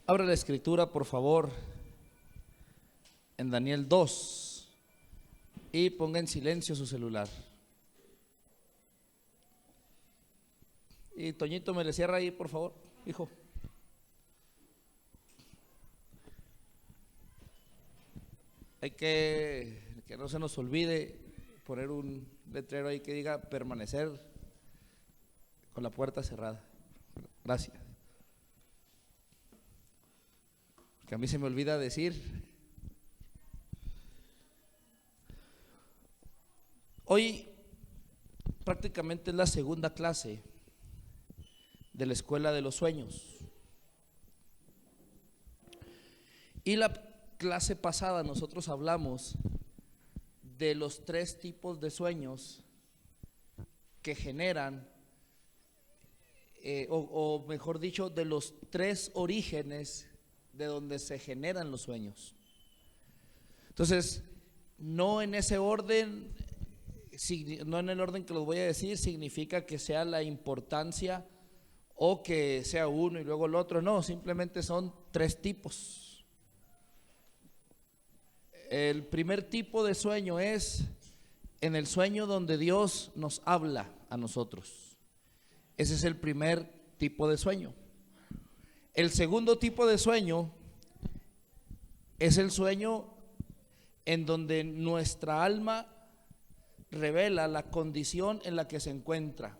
Abra la escritura, por favor, en Daniel 2 y ponga en silencio su celular. Y Toñito, me le cierra ahí, por favor, hijo. Hay que no se nos olvide poner un letrero ahí que diga permanecer con la puerta cerrada. Gracias. Que a mí se me olvida decir. Hoy prácticamente es la segunda clase de la Escuela de los Sueños. Y la clase pasada nosotros hablamos de los 3 tipos de sueños que generan, o mejor dicho, de los 3 orígenes de donde se generan los sueños. Entonces, no en ese orden, no en el orden que los voy a decir, significa que sea la importancia o que sea uno y luego el otro. No, simplemente son 3 tipos. El primer tipo de sueño es en el sueño donde Dios nos habla a nosotros. Ese es el primer tipo de sueño. El segundo tipo de sueño es el sueño en donde nuestra alma revela la condición en la que se encuentra.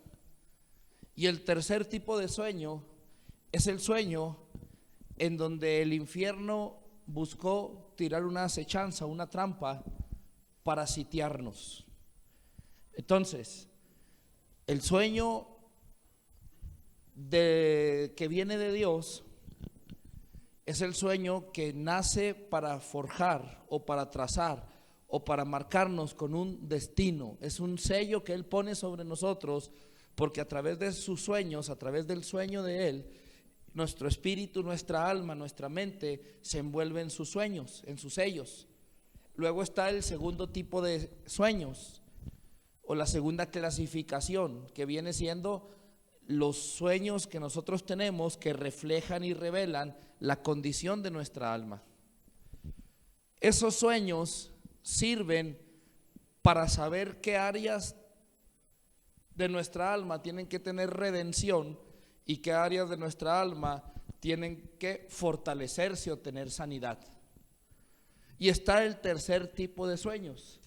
Y el tercer tipo de sueño es el sueño en donde el infierno buscó tirar una acechanza, una trampa para sitiarnos. Entonces, el sueño que viene de Dios es el sueño que nace para forjar o para trazar o para marcarnos con un destino. Es un sello que Él pone sobre nosotros, porque a través de sus sueños, a través del sueño de Él, nuestro espíritu, nuestra alma, nuestra mente se envuelve en sus sueños, en sus sellos. Luego está el segundo tipo de sueños, o la segunda clasificación, que viene siendo los sueños que nosotros tenemos que reflejan y revelan la condición de nuestra alma. Esos sueños sirven para saber qué áreas de nuestra alma tienen que tener redención y qué áreas de nuestra alma tienen que fortalecerse o tener sanidad. Y está el tercer tipo de sueños,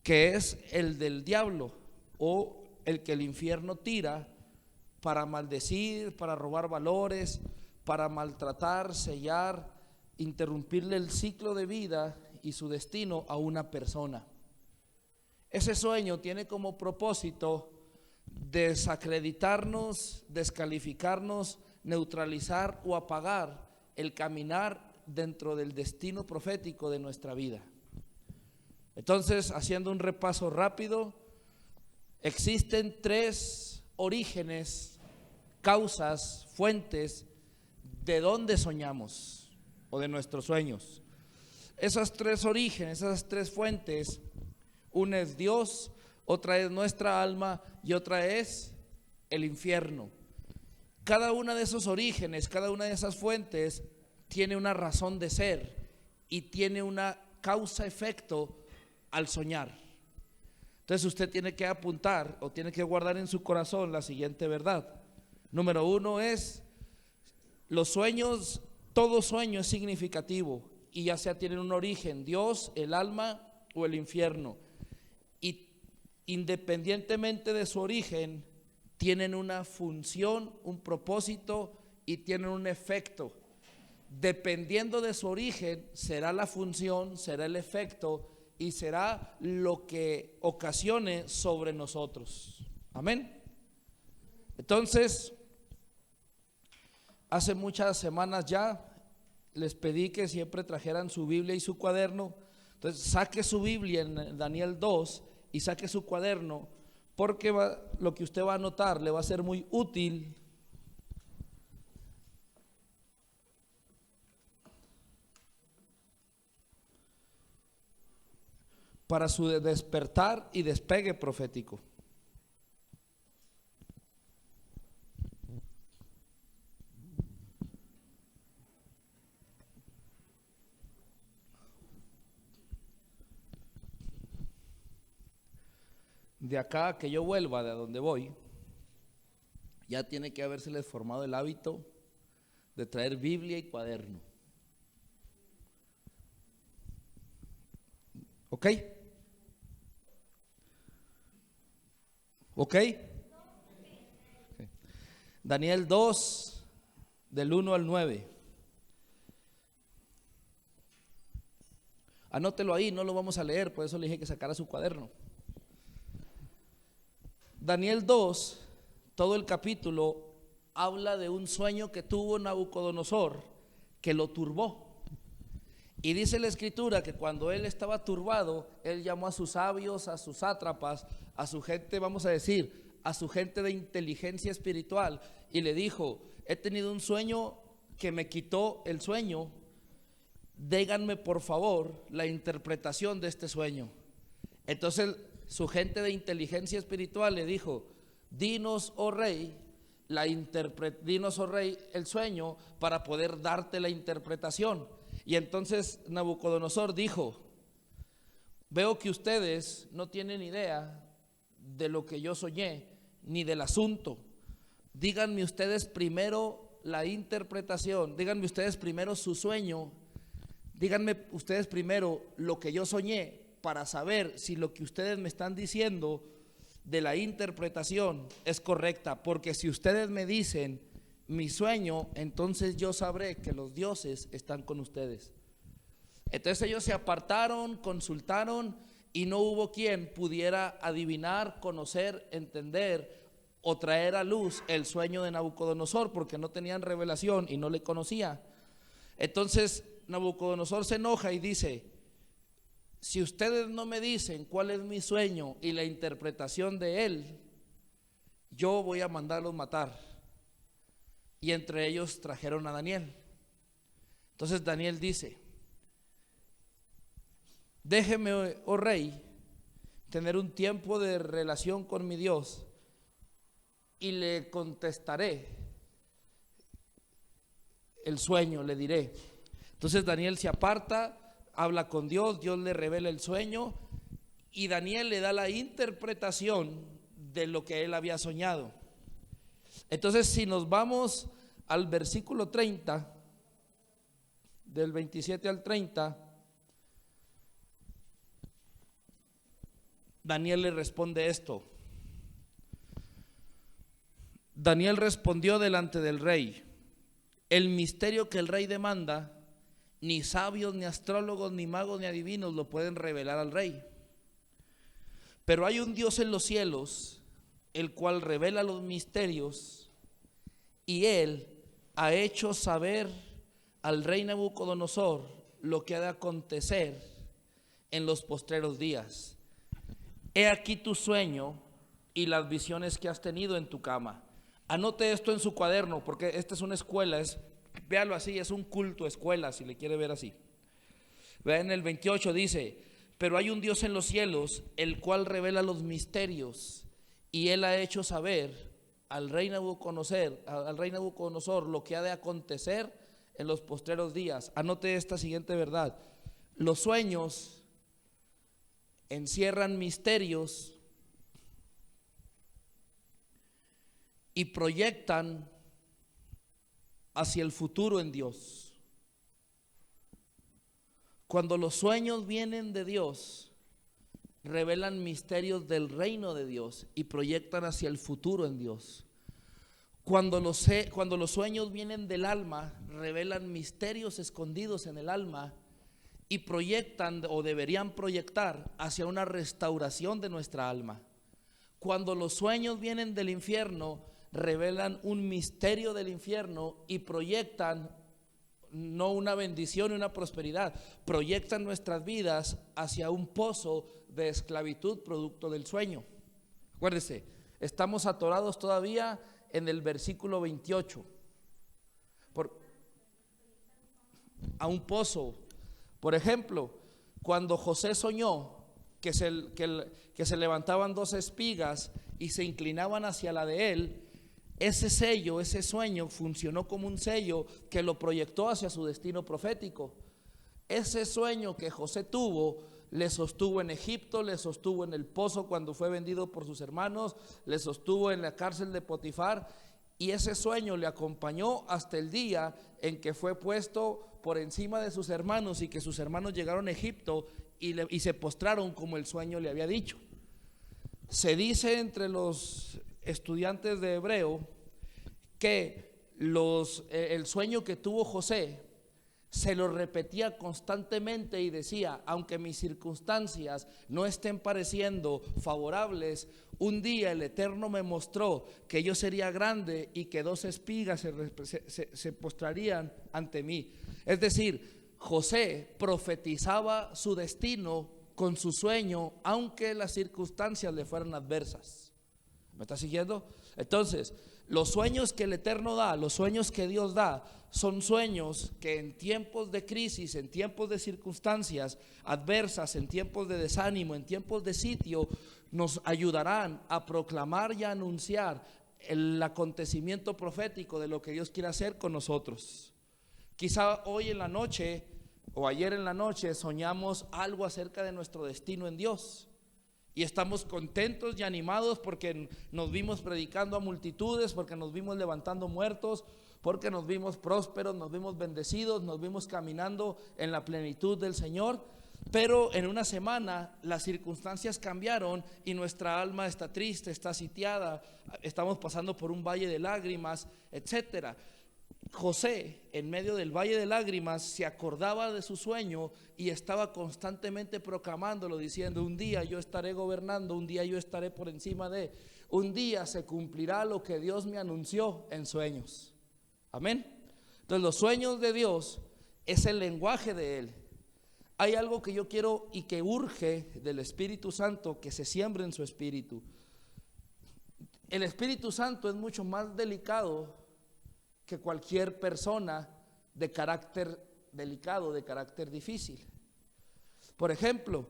que es el del diablo, o el que el infierno tira para maldecir, para robar valores, para maltratar, sellar, interrumpirle el ciclo de vida y su destino a una persona. Ese sueño tiene como propósito desacreditarnos, descalificarnos, neutralizar o apagar el caminar dentro del destino profético de nuestra vida. Entonces, haciendo un repaso rápido, existen 3 orígenes, causas, fuentes de dónde soñamos o de nuestros sueños. Esas 3 orígenes, esas 3 fuentes, una es Dios, otra es nuestra alma y otra es el infierno. Cada una de esos orígenes, cada una de esas fuentes tiene una razón de ser y tiene una causa-efecto al soñar. Entonces usted tiene que apuntar o tiene que guardar en su corazón la siguiente verdad. Número 1 es: los sueños, todo sueño es significativo y ya sea tienen un origen, Dios, el alma o el infierno. Y independientemente de su origen, tienen una función, un propósito y tienen un efecto. Dependiendo de su origen, será la función, será el efecto y será lo que ocasione sobre nosotros. Amén. Entonces, hace muchas semanas ya les pedí que siempre trajeran su Biblia y su cuaderno. Entonces, saque su Biblia en Daniel 2 y saque su cuaderno, porque lo que usted va a anotar le va a ser muy útil para su despertar y despegue profético. de acá a que yo vuelva de a donde voy, ya tiene que habérseles formado el hábito de traer Biblia y cuaderno. ¿Ok? ¿Ok? Daniel 2, del 1 al 9. Anótelo ahí, no lo vamos a leer, por eso le dije que sacara su cuaderno. Daniel 2, todo el capítulo habla de un sueño que tuvo Nabucodonosor que lo turbó. Y dice la escritura que cuando él estaba turbado, él llamó a sus sabios, a sus sátrapas, a su gente, vamos a decir, a su gente de inteligencia espiritual, y le dijo: he tenido un sueño que me quitó el sueño, díganme por favor la interpretación de este sueño. Entonces su gente de inteligencia espiritual le dijo: dinos, oh rey, dinos, oh rey, el sueño para poder darte la interpretación. Y entonces Nabucodonosor dijo: veo que ustedes no tienen idea de lo que yo soñé, ni del asunto. Díganme ustedes primero la interpretación, díganme ustedes primero su sueño, díganme ustedes primero lo que yo soñé, para saber si lo que ustedes me están diciendo de la interpretación es correcta. Porque si ustedes me dicen mi sueño, entonces yo sabré que los dioses están con ustedes. Entonces ellos se apartaron, consultaron, y no hubo quien pudiera adivinar, conocer, entender o traer a luz el sueño de Nabucodonosor, porque no tenían revelación y no le conocía. Entonces Nabucodonosor se enoja y dice: si ustedes no me dicen cuál es mi sueño y la interpretación de él, yo voy a mandarlos matar. Y entre ellos trajeron a Daniel. Entonces Daniel dice: déjeme, oh rey, tener un tiempo de relación con mi Dios, y le contestaré el sueño, le diré. Entonces Daniel se aparta, habla con Dios, Dios le revela el sueño, y Daniel le da la interpretación de lo que él había soñado. Entonces, si nos vamos al versículo 30, del 27 al 30, Daniel le responde esto: Daniel respondió delante del rey: el misterio que el rey demanda, ni sabios, ni astrólogos, ni magos, ni adivinos lo pueden revelar al rey. Pero hay un Dios en los cielos, el cual revela los misterios, y él ha hecho saber al rey Nabucodonosor lo que ha de acontecer en los postreros días. He aquí tu sueño y las visiones que has tenido en tu cama. Anote esto en su cuaderno, porque esta es una escuela, véalo así, es un culto escuela, si le quiere ver así. Vean, en el 28 dice: pero hay un Dios en los cielos, el cual revela los misterios, y él ha hecho saber al rey Nabucodonosor lo que ha de acontecer en los postreros días. Anote esta siguiente verdad: los sueños encierran misterios y proyectan hacia el futuro en Dios. Cuando los sueños vienen de Dios, revelan misterios del reino de Dios y proyectan hacia el futuro en Dios. Cuando los sueños vienen del alma, revelan misterios escondidos en el alma y proyectan, o deberían proyectar, hacia una restauración de nuestra alma. Cuando los sueños vienen del infierno, revelan un misterio del infierno y proyectan no una bendición y una prosperidad, proyectan nuestras vidas hacia un pozo de esclavitud producto del sueño. Acuérdese, estamos atorados todavía en el versículo 28, a un pozo. Por ejemplo, cuando José soñó que se levantaban dos espigas y se inclinaban hacia la de él, ese sello, ese sueño funcionó como un sello que lo proyectó hacia su destino profético. Ese sueño que José tuvo le sostuvo en Egipto, le sostuvo en el pozo cuando fue vendido por sus hermanos, le sostuvo en la cárcel de Potifar, y ese sueño le acompañó hasta el día en que fue puesto por encima de sus hermanos y que sus hermanos llegaron a Egipto y se postraron como el sueño le había dicho. Se dice entre los estudiantes de hebreo que el sueño que tuvo José se lo repetía constantemente y decía: aunque mis circunstancias no estén pareciendo favorables, un día el Eterno me mostró que yo sería grande y que 2 espigas se postrarían ante mí. Es decir, José profetizaba su destino con su sueño, aunque las circunstancias le fueran adversas. ¿Me está siguiendo? Entonces, los sueños que el Eterno da, los sueños que Dios da, son sueños que en tiempos de crisis, en tiempos de circunstancias adversas, en tiempos de desánimo, en tiempos de sitio, nos ayudarán a proclamar y a anunciar el acontecimiento profético de lo que Dios quiere hacer con nosotros. Quizá hoy en la noche o ayer en la noche soñamos algo acerca de nuestro destino en Dios. Y estamos contentos y animados porque nos vimos predicando a multitudes, porque nos vimos levantando muertos, porque nos vimos prósperos, nos vimos bendecidos, nos vimos caminando en la plenitud del Señor. Pero en una semana las circunstancias cambiaron y nuestra alma está triste, está sitiada, estamos pasando por un valle de lágrimas, etcétera. José, en medio del valle de lágrimas, se acordaba de su sueño y estaba constantemente proclamándolo, diciendo: un día yo estaré gobernando, un día yo estaré por encima de, un día se cumplirá lo que Dios me anunció en sueños. Amén. Entonces los sueños de Dios es el lenguaje de Él. Hay algo que yo quiero y que urge del Espíritu Santo, que se siembre en su espíritu. El Espíritu Santo es mucho más delicado que cualquier persona de carácter delicado, de carácter difícil. Por ejemplo,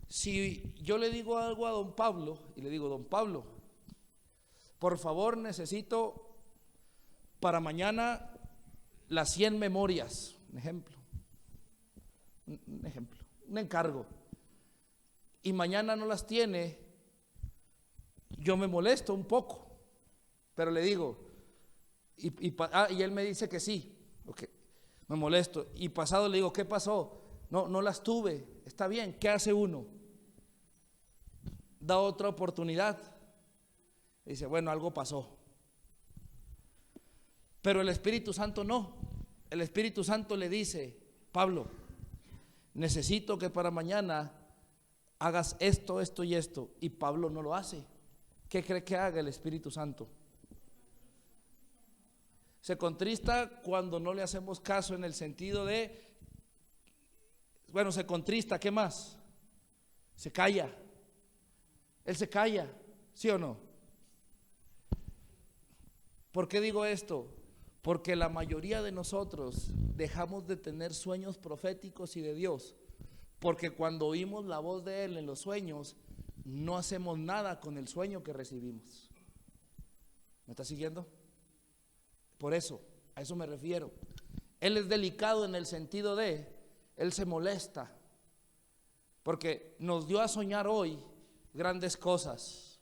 si yo le digo algo a don Pablo y le digo: don Pablo, por favor necesito para mañana las 100 memorias, un ejemplo, un encargo, y mañana no las tiene, yo me molesto un poco, pero le digo, y él me dice que sí, okay, me molesto, y pasado le digo: ¿qué pasó? No las tuve. Está bien, ¿qué hace uno? Da otra oportunidad. Dice: bueno, algo pasó. Pero el Espíritu Santo no. El Espíritu Santo le dice: Pablo, necesito que para mañana hagas esto, esto y esto. Y Pablo no lo hace. ¿Qué cree que haga el Espíritu Santo? Se contrista cuando no le hacemos caso, en el sentido de, bueno, se contrista, ¿qué más? Se calla. Él se calla, ¿sí o no? ¿Por qué digo esto? Porque la mayoría de nosotros dejamos de tener sueños proféticos y de Dios, porque cuando oímos la voz de Él en los sueños, no hacemos nada con el sueño que recibimos. ¿Me está siguiendo? Por eso, a eso me refiero. Él es delicado en el sentido de, Él se molesta, porque nos dio a soñar hoy grandes cosas.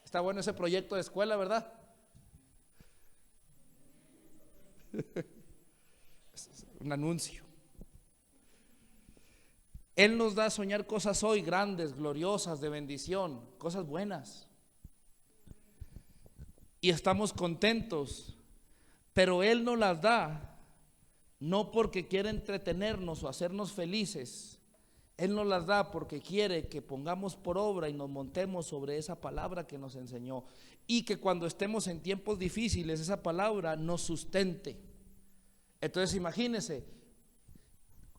Está bueno ese proyecto de escuela, ¿verdad? Es un anuncio. Él nos da a soñar cosas hoy grandes, gloriosas, de bendición, cosas buenas. Y estamos contentos, pero Él nos las da no porque quiere entretenernos o hacernos felices. Él nos las da porque quiere que pongamos por obra y nos montemos sobre esa palabra que nos enseñó, y que cuando estemos en tiempos difíciles esa palabra nos sustente. Entonces imagínese,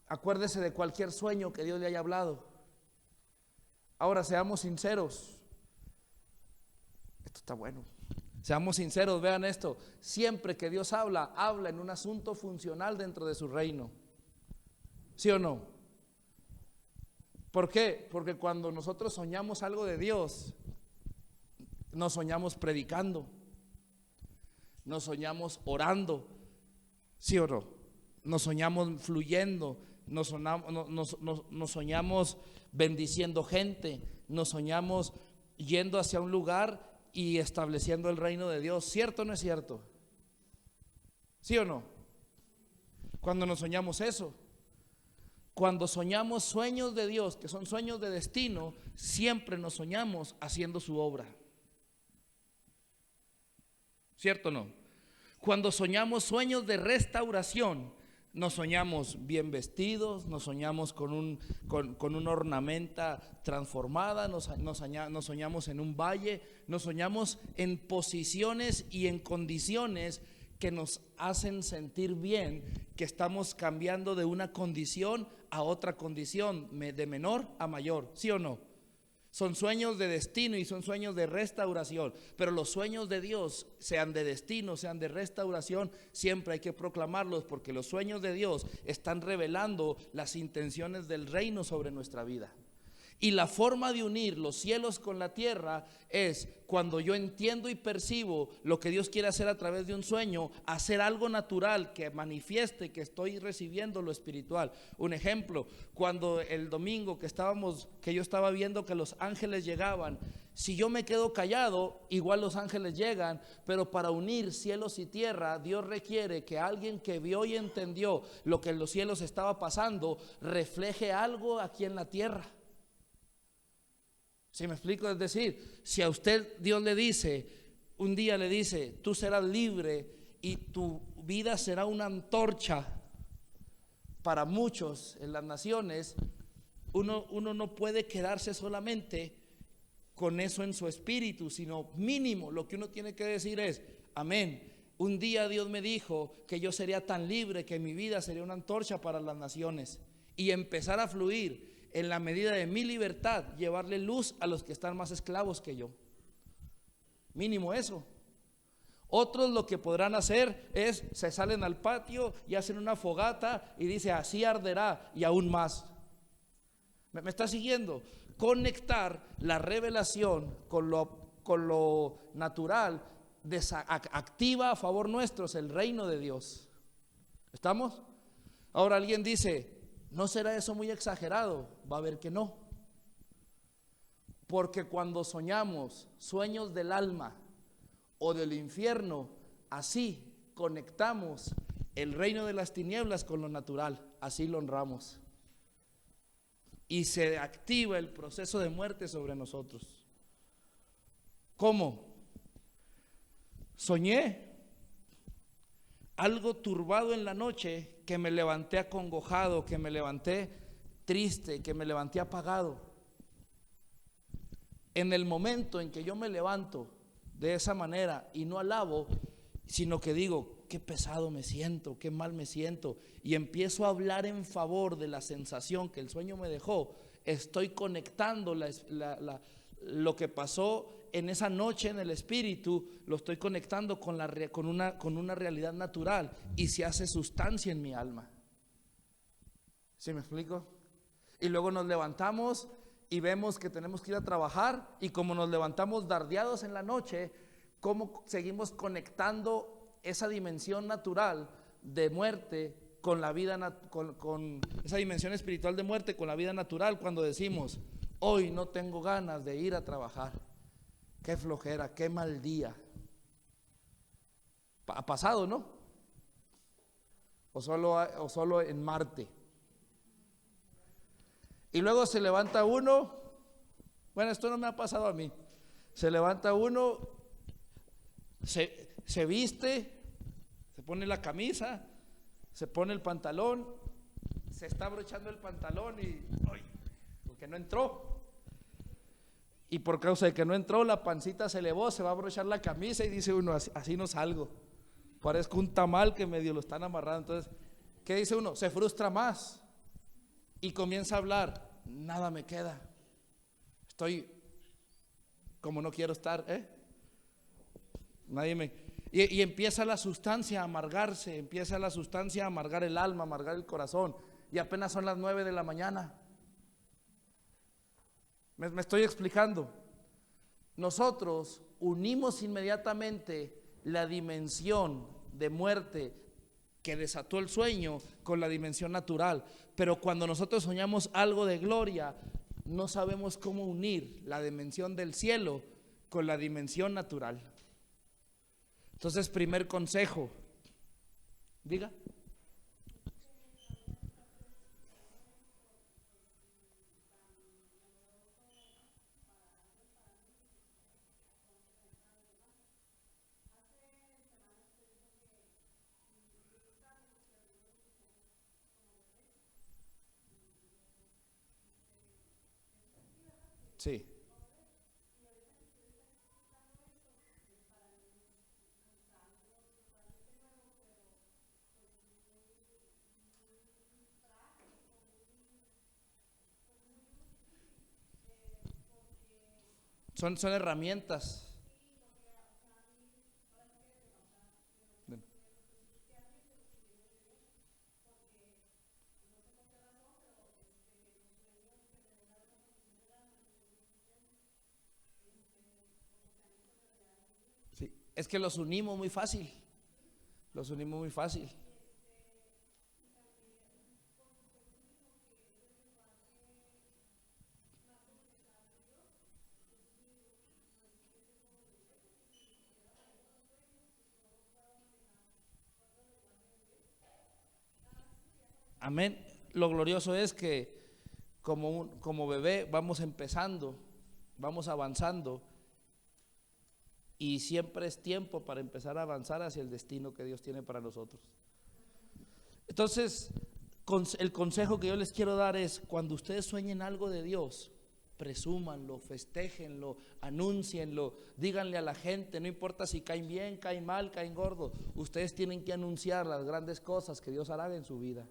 acuérdese de cualquier sueño que Dios le haya hablado. Ahora seamos sinceros. Esto está bueno. Seamos sinceros, vean esto. Siempre que Dios habla, habla en un asunto funcional dentro de su reino. ¿Sí o no? ¿Por qué? Porque cuando nosotros soñamos algo de Dios, nos soñamos predicando, nos soñamos orando, ¿sí o no? Nos soñamos fluyendo, nos soñamos bendiciendo gente, nos soñamos yendo hacia un lugar y estableciendo el reino de Dios. ¿Cierto o no es cierto? ¿Sí o no? Cuando nos soñamos eso, cuando soñamos sueños de Dios, que son sueños de destino, siempre nos soñamos haciendo su obra. ¿Cierto o no? Cuando soñamos sueños de restauración, nos soñamos bien vestidos, nos soñamos con una ornamenta transformada, nos soñamos en un valle, nos soñamos en posiciones y en condiciones que nos hacen sentir bien, que estamos cambiando de una condición a otra condición, de menor a mayor, ¿sí o no? Son sueños de destino y son sueños de restauración, pero los sueños de Dios, sean de destino, sean de restauración, siempre hay que proclamarlos, porque los sueños de Dios están revelando las intenciones del reino sobre nuestra vida. Y la forma de unir los cielos con la tierra es cuando yo entiendo y percibo lo que Dios quiere hacer a través de un sueño, hacer algo natural que manifieste que estoy recibiendo lo espiritual. Un ejemplo, cuando el domingo que yo estaba viendo que los ángeles llegaban, si yo me quedo callado, igual los ángeles llegan, pero para unir cielos y tierra, Dios requiere que alguien que vio y entendió lo que en los cielos estaba pasando, refleje algo aquí en la tierra. ¿Sí me explico? Es decir, si a usted Dios le dice, un día le dice, tú serás libre y tu vida será una antorcha para muchos en las naciones, uno no puede quedarse solamente con eso en su espíritu, sino mínimo lo que uno tiene que decir es, amén. Un día Dios me dijo que yo sería tan libre que mi vida sería una antorcha para las naciones, y empezar a fluir en la medida de mi libertad, llevarle luz a los que están más esclavos que yo. Mínimo eso. Otros lo que podrán hacer es, se salen al patio y hacen una fogata y dice, así arderá y aún más. ¿Me está siguiendo? Conectar la revelación con lo natural activa a favor nuestro es el reino de Dios. ¿Estamos? Ahora alguien dice, ¿no será eso muy exagerado? Va a ver que no. Porque cuando soñamos sueños del alma o del infierno, así conectamos el reino de las tinieblas con lo natural, así lo honramos. Y se activa el proceso de muerte sobre nosotros. ¿Cómo? Soñé algo turbado en la noche, que me levanté acongojado, que me levanté triste, que me levanté apagado. En el momento en que yo me levanto de esa manera y no alabo, sino que digo, qué pesado me siento, qué mal me siento, y empiezo a hablar en favor de la sensación que el sueño me dejó, estoy conectando lo que pasó en esa noche en el espíritu, lo estoy conectando con una realidad natural, y se hace sustancia en mi alma. ¿Sí me explico? Y luego nos levantamos y vemos que tenemos que ir a trabajar, y como nos levantamos dardeados en la noche, ¿cómo seguimos conectando esa dimensión natural de muerte con la vida, con esa dimensión espiritual de muerte con la vida natural, cuando decimos, hoy no tengo ganas de ir a trabajar? Qué flojera, qué mal día. Ha pasado, ¿no? O solo en Marte. Y luego se levanta uno, bueno, esto no me ha pasado a mí. Se levanta uno, se viste, se pone la camisa, se pone el pantalón, se está abrochando el pantalón y ¡ay!, porque no entró. Y por causa de que no entró, la pancita se elevó, se va a abrochar la camisa y dice uno, así no salgo. Parezco un tamal que medio lo están amarrando. Entonces, ¿qué dice uno? Se frustra más y comienza a hablar. Nada me queda. Estoy como no quiero estar, Y empieza la sustancia a amargarse, empieza la sustancia a amargar el alma, a amargar el corazón. Y apenas son las 9 de la mañana. Me estoy explicando. Nosotros unimos inmediatamente la dimensión de muerte que desató el sueño con la dimensión natural. Pero cuando nosotros soñamos algo de gloria, no sabemos cómo unir la dimensión del cielo con la dimensión natural. Entonces, primer consejo, diga. Sí. Son herramientas. Sí. Es que los unimos muy fácil. Los unimos muy fácil. Amén. Lo glorioso es que como bebé vamos empezando, vamos avanzando, y siempre es tiempo para empezar a avanzar hacia el destino que Dios tiene para nosotros. Entonces, el consejo que yo les quiero dar es: cuando ustedes sueñen algo de Dios, presúmanlo, festéjenlo, anúncienlo, díganle a la gente, no importa si caen bien, caen mal, caen gordos, ustedes tienen que anunciar las grandes cosas que Dios hará en su vida.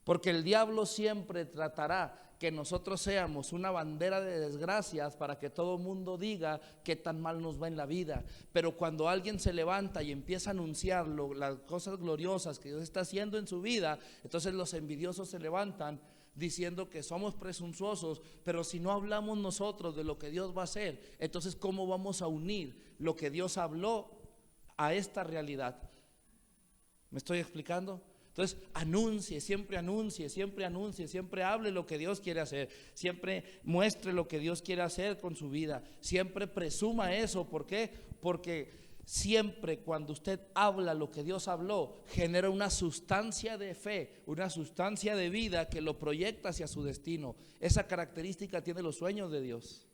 Porque el diablo siempre tratará que nosotros seamos una bandera de desgracias para que todo el mundo diga qué tan mal nos va en la vida. Pero cuando alguien se levanta y empieza a anunciar las cosas gloriosas que Dios está haciendo en su vida, entonces los envidiosos se levantan diciendo que somos presuntuosos. Pero si no hablamos nosotros de lo que Dios va a hacer, entonces ¿cómo vamos a unir lo que Dios habló a esta realidad? ¿Me estoy explicando? Entonces, anuncie, siempre hable lo que Dios quiere hacer, siempre muestre lo que Dios quiere hacer con su vida, siempre presuma eso. ¿Por qué? Porque siempre cuando usted habla lo que Dios habló, genera una sustancia de fe, una sustancia de vida que lo proyecta hacia su destino. Esa característica tiene los sueños de Dios.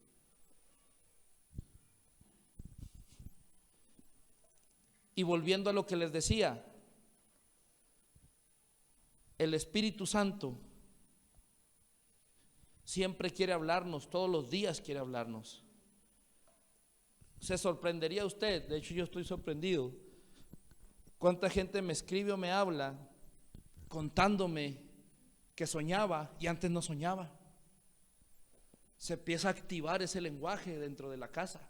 Y volviendo a lo que les decía, el Espíritu Santo siempre quiere hablarnos, todos los días quiere hablarnos. Se sorprendería usted, de hecho yo estoy sorprendido, cuánta gente me escribe o me habla contándome que soñaba y antes no soñaba. Se empieza a activar ese lenguaje dentro de la casa,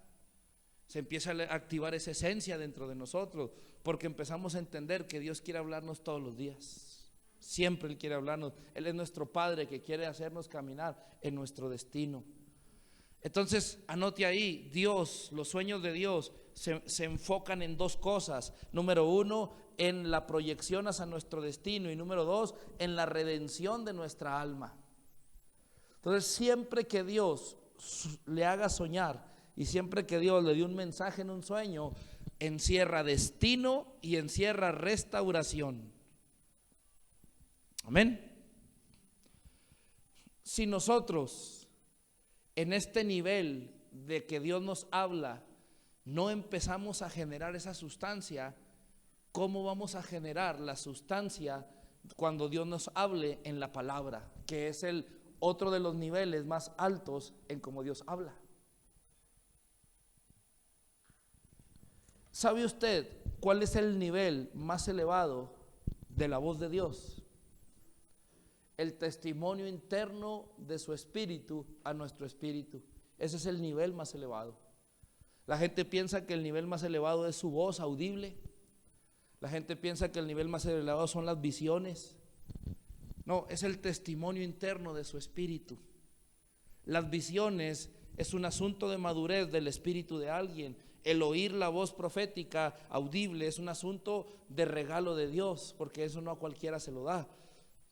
se empieza a activar esa esencia dentro de nosotros, porque empezamos a entender que Dios quiere hablarnos todos los días. Siempre Él quiere hablarnos. Él es nuestro Padre que quiere hacernos caminar en nuestro destino. Entonces, anote ahí, Dios, los sueños de Dios se enfocan en dos cosas. Número uno, en la proyección hacia nuestro destino, y número dos, en la redención de nuestra alma. Entonces, siempre que Dios le haga soñar y siempre que Dios le dé un mensaje en un sueño, encierra destino y encierra restauración. Amén. Si nosotros en este nivel de que Dios nos habla no empezamos a generar esa sustancia, ¿cómo vamos a generar la sustancia cuando Dios nos hable en la palabra? Que es el otro de los niveles más altos en cómo Dios habla. ¿Sabe usted cuál es el nivel más elevado de la voz de Dios? El testimonio interno de su espíritu a nuestro espíritu. Ese es el nivel más elevado. La gente piensa que el nivel más elevado es su voz audible. La gente piensa que el nivel más elevado son las visiones. No, es el testimonio interno de su espíritu. Las visiones es un asunto de madurez del espíritu de alguien. El oír la voz profética audible es un asunto de regalo de Dios, porque eso no a cualquiera se lo da.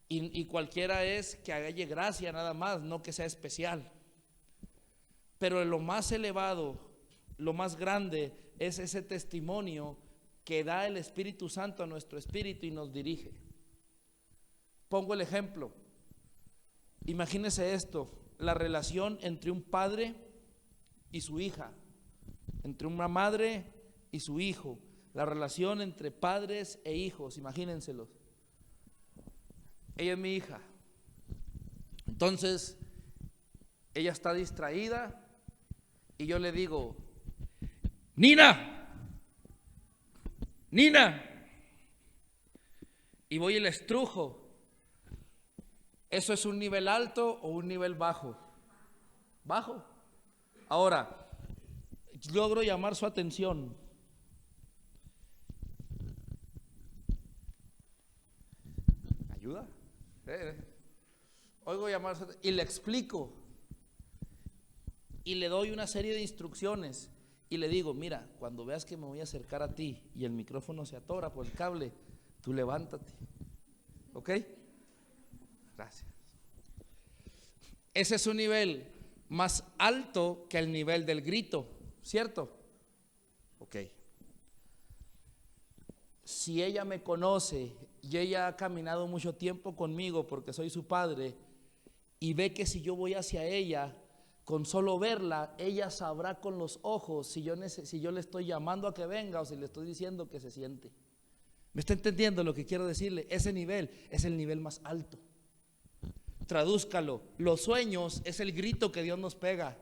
Y cualquiera es que haga gracia nada más, no que sea especial. Pero lo más elevado, lo más grande es ese testimonio que da el Espíritu Santo a nuestro espíritu y nos dirige. Pongo el ejemplo. Imagínese esto, la relación entre un padre y su hija, entre una madre y su hijo, la relación entre padres e hijos, imagínenselos. Ella es mi hija. Entonces, ella está distraída y yo le digo: Nina, Nina. Y voy y le estrujo. ¿Eso es un nivel alto o un nivel bajo? Bajo. Ahora, logro llamar su atención. ¿Ayuda? Oigo llamar su atención y le explico. Y le doy una serie de instrucciones. Y le digo: mira, cuando veas que me voy a acercar a ti y el micrófono se atora por el cable, tú levántate. ¿Ok? Gracias. Ese es un nivel más alto que el nivel del grito, ¿cierto? Ok. Si ella me conoce y ella ha caminado mucho tiempo conmigo porque soy su padre, y ve que si yo voy hacia ella, con solo verla, ella sabrá con los ojos si yo le estoy llamando a que venga o si le estoy diciendo que se siente. ¿Me está entendiendo lo que quiero decirle? Ese nivel es el nivel más alto. Tradúzcalo. Los sueños es el grito que Dios nos pega,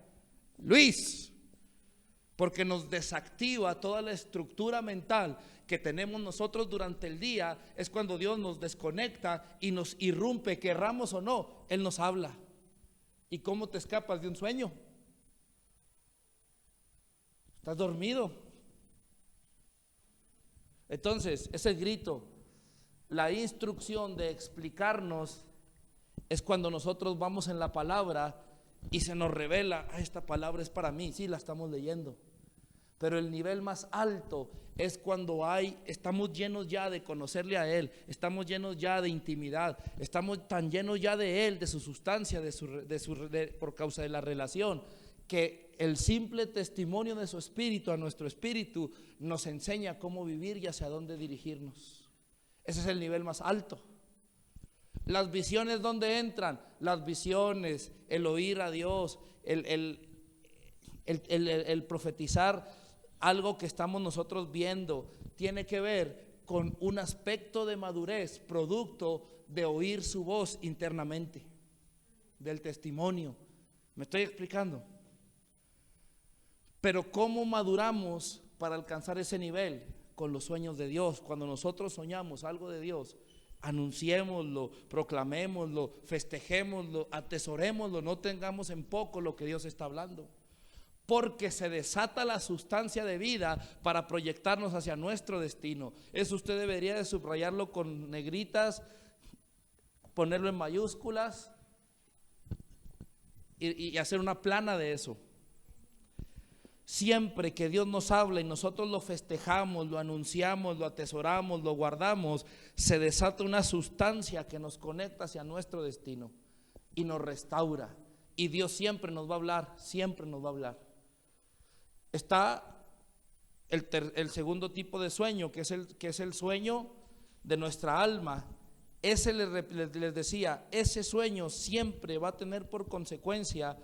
Luis, porque nos desactiva toda la estructura mental que tenemos nosotros durante el día. Es cuando Dios nos desconecta y nos irrumpe, querramos o no, Él nos habla. ¿Y cómo te escapas de un sueño? ¿Estás dormido? Entonces, ese grito, la instrucción de explicarnos, es cuando nosotros vamos en la palabra y se nos revela: esta palabra es para mí. Sí, la estamos leyendo. Pero el nivel más alto es cuando estamos llenos ya de conocerle a Él, estamos llenos ya de intimidad, estamos tan llenos ya de Él, de su sustancia, por causa de la relación, que el simple testimonio de su espíritu a nuestro espíritu nos enseña cómo vivir y hacia dónde dirigirnos. Ese es el nivel más alto. Las visiones, ¿dónde entran? Las visiones, el oír a Dios, el profetizar algo que estamos nosotros viendo, tiene que ver con un aspecto de madurez, producto de oír su voz internamente, del testimonio. ¿Me estoy explicando? Pero ¿cómo maduramos para alcanzar ese nivel? Con los sueños de Dios. Cuando nosotros soñamos algo de Dios, anunciémoslo, proclamémoslo, festejémoslo, atesorémoslo, no tengamos en poco lo que Dios está hablando. Porque se desata la sustancia de vida para proyectarnos hacia nuestro destino. Eso usted debería de subrayarlo con negritas, ponerlo en mayúsculas y hacer una plana de eso. Siempre que Dios nos habla y nosotros lo festejamos, lo anunciamos, lo atesoramos, lo guardamos, se desata una sustancia que nos conecta hacia nuestro destino y nos restaura. Y Dios siempre nos va a hablar, siempre nos va a hablar. Está el segundo tipo de sueño, que es el sueño de nuestra alma. Ese les decía, ese sueño siempre va a tener por consecuencia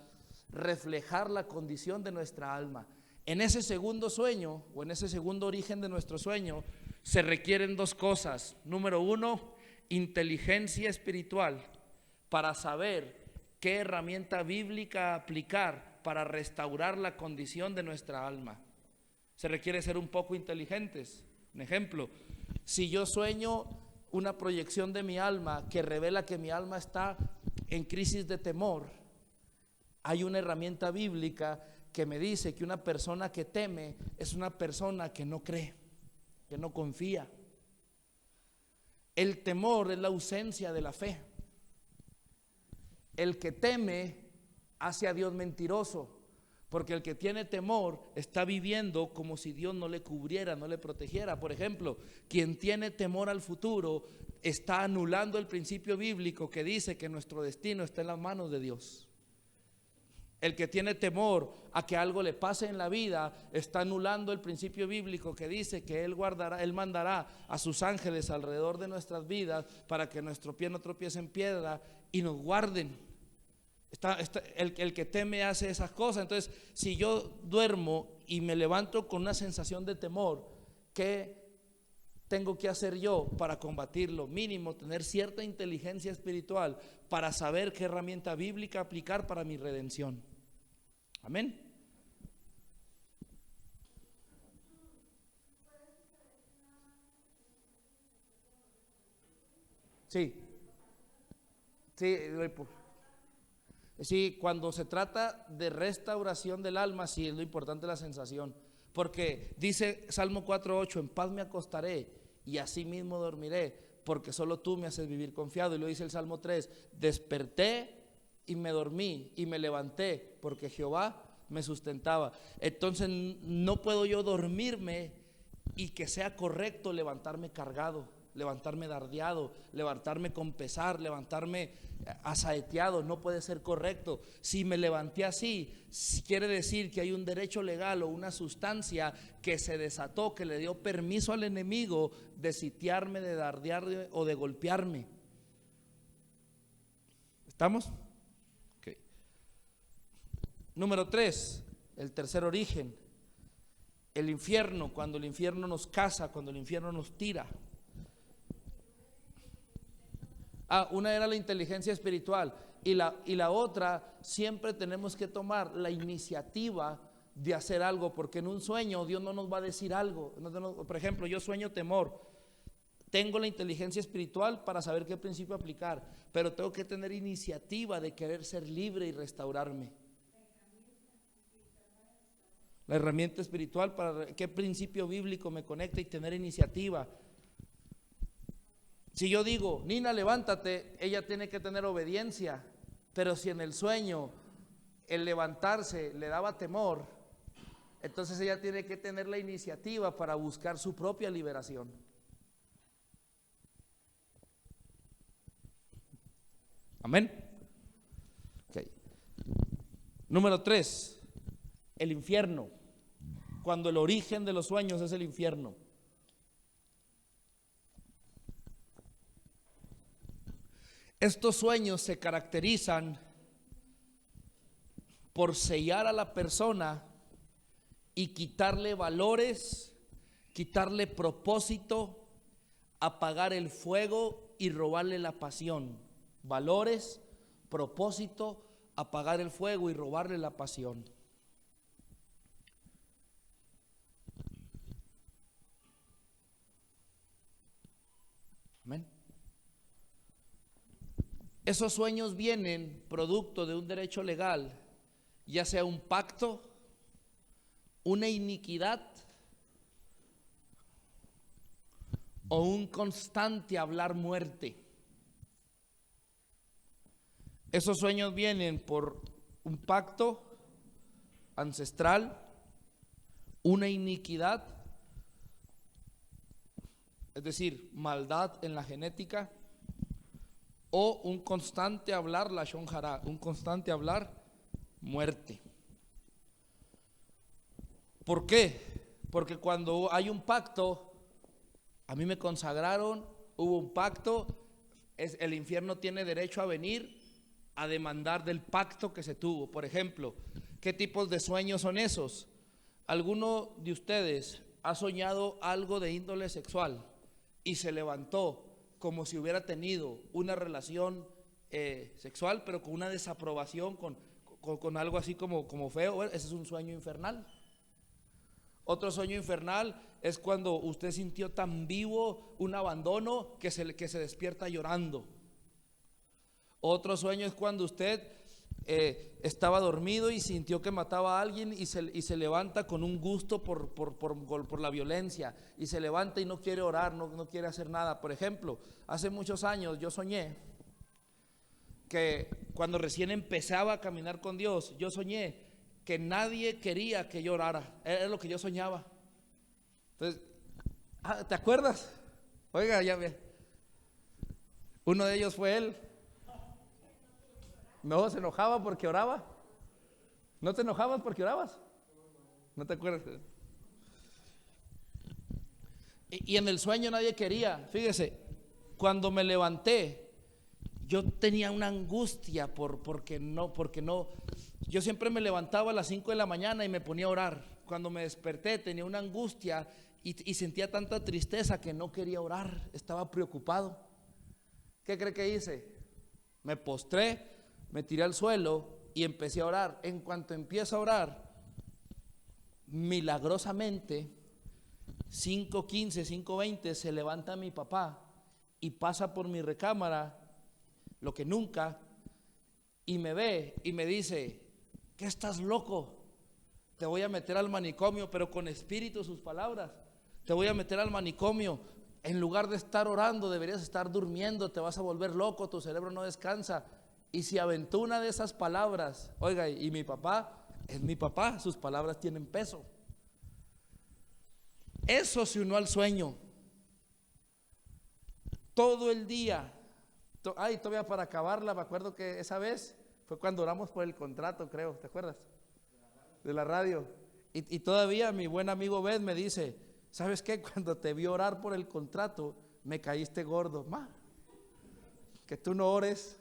reflejar la condición de nuestra alma. En ese segundo sueño, o en ese segundo origen de nuestro sueño, se requieren dos cosas. Número uno, inteligencia espiritual para saber qué herramienta bíblica aplicar para restaurar la condición de nuestra alma. Se requiere ser un poco inteligentes. Un ejemplo: si yo sueño una proyección de mi alma que revela que mi alma está en crisis de temor, hay una herramienta bíblica que me dice que una persona que teme es una persona que no cree, que no confía. El temor es la ausencia de la fe. El que teme hace a Dios mentiroso, Porque el que tiene temor está viviendo como si Dios no le cubriera, no le protegiera. Por ejemplo, quien tiene temor al futuro está anulando el principio bíblico que dice que nuestro destino está en las manos de Dios. El que tiene temor a que algo le pase en la vida está anulando el principio bíblico que dice que Él mandará a sus ángeles alrededor de nuestras vidas para que nuestro pie no tropiece en piedra y nos guarden. El que teme hace esas cosas. Entonces, si yo duermo y me levanto con una sensación de temor, ¿qué tengo que hacer yo para combatirlo? Mínimo, tener cierta inteligencia espiritual para saber qué herramienta bíblica aplicar para mi redención. Amén. Sí, sí, sí, cuando se trata de restauración del alma, sí es lo importante la sensación. Porque dice Salmo 4:8, en paz me acostaré y así mismo dormiré, porque solo tú me haces vivir confiado. Y lo dice el Salmo 3, desperté y me dormí y me levanté, porque Jehová me sustentaba. Entonces no puedo yo dormirme y que sea correcto levantarme cargado, levantarme dardeado, levantarme con pesar, levantarme asaeteado. No puede ser correcto. Si me levanté así, quiere decir que hay un derecho legal o una sustancia que se desató, que le dio permiso al enemigo de sitiarme, de dardearme o de golpearme. ¿Estamos? Okay. Número 3, el tercer origen, el infierno. Cuando el infierno nos caza, cuando el infierno nos tira. Una era la inteligencia espiritual y la otra, siempre tenemos que tomar la iniciativa de hacer algo, porque en un sueño Dios no nos va a decir algo. Por ejemplo, yo sueño temor, tengo la inteligencia espiritual para saber qué principio aplicar, pero tengo que tener iniciativa de querer ser libre y restaurarme. La herramienta espiritual para qué principio bíblico me conecta y tener iniciativa. Si yo digo, Nina, levántate, ella tiene que tener obediencia. Pero si en el sueño el levantarse le daba temor, entonces ella tiene que tener la iniciativa para buscar su propia liberación. Amén. Okay. Número 3, el infierno. Cuando el origen de los sueños es el infierno. Estos sueños se caracterizan por sellar a la persona y quitarle valores, quitarle propósito, apagar el fuego y robarle la pasión. Valores, propósito, apagar el fuego y robarle la pasión. Amén. Esos sueños vienen producto de un derecho legal, ya sea un pacto, una iniquidad o un constante hablar muerte. Esos sueños vienen por un pacto ancestral, una iniquidad, es decir, maldad en la genética, o un constante hablar, lashon hara, un constante hablar muerte. ¿Por qué? Porque cuando hay un pacto, a mí me consagraron, hubo un pacto, el infierno tiene derecho a venir a demandar del pacto que se tuvo. Por ejemplo, ¿qué tipos de sueños son esos? ¿Alguno de ustedes ha soñado algo de índole sexual y se levantó como si hubiera tenido una relación sexual, pero con una desaprobación, con algo así como feo? Bueno, ese es un sueño infernal. Otro sueño infernal es cuando usted sintió tan vivo un abandono que se despierta llorando. Otro sueño es cuando usted estaba dormido y sintió que mataba a alguien y se levanta con un gusto por la violencia, y se levanta y no quiere orar, no quiere hacer nada. Por ejemplo, hace muchos años yo soñé que cuando recién empezaba a caminar con Dios, yo soñé que nadie quería que yo orara. Era lo que yo soñaba. Entonces, ¿te acuerdas? Oiga, ya ve. Uno de ellos fue él. No, se enojaba porque oraba. ¿No te enojabas porque orabas? ¿No te acuerdas? Y en el sueño nadie quería. Fíjese, cuando me levanté, yo tenía una angustia porque no. Yo siempre me levantaba a las 5 de la mañana y me ponía a orar. Cuando me desperté tenía una angustia y sentía tanta tristeza que no quería orar. Estaba preocupado. ¿Qué cree que hice? Me postré, me tiré al suelo y empecé a orar. En cuanto empiezo a orar, milagrosamente 5:15, 5:20 se levanta mi papá y pasa por mi recámara, lo que nunca, y me ve y me dice: ¿qué estás loco? Te voy a meter al manicomio. Pero con espíritu sus palabras: te voy a meter al manicomio. En lugar de estar orando deberías estar durmiendo, te vas a volver loco, tu cerebro no descansa. Y si aventó una de esas palabras, oiga, y mi papá es mi papá, sus palabras tienen peso. Eso se unió al sueño. Todo el día. Todavía para acabarla, me acuerdo que esa vez fue cuando oramos por el contrato, creo, ¿te acuerdas? De la radio. Y todavía mi buen amigo Bed me dice: ¿sabes qué? Cuando te vi orar por el contrato, me caíste gordo. Que tú no ores.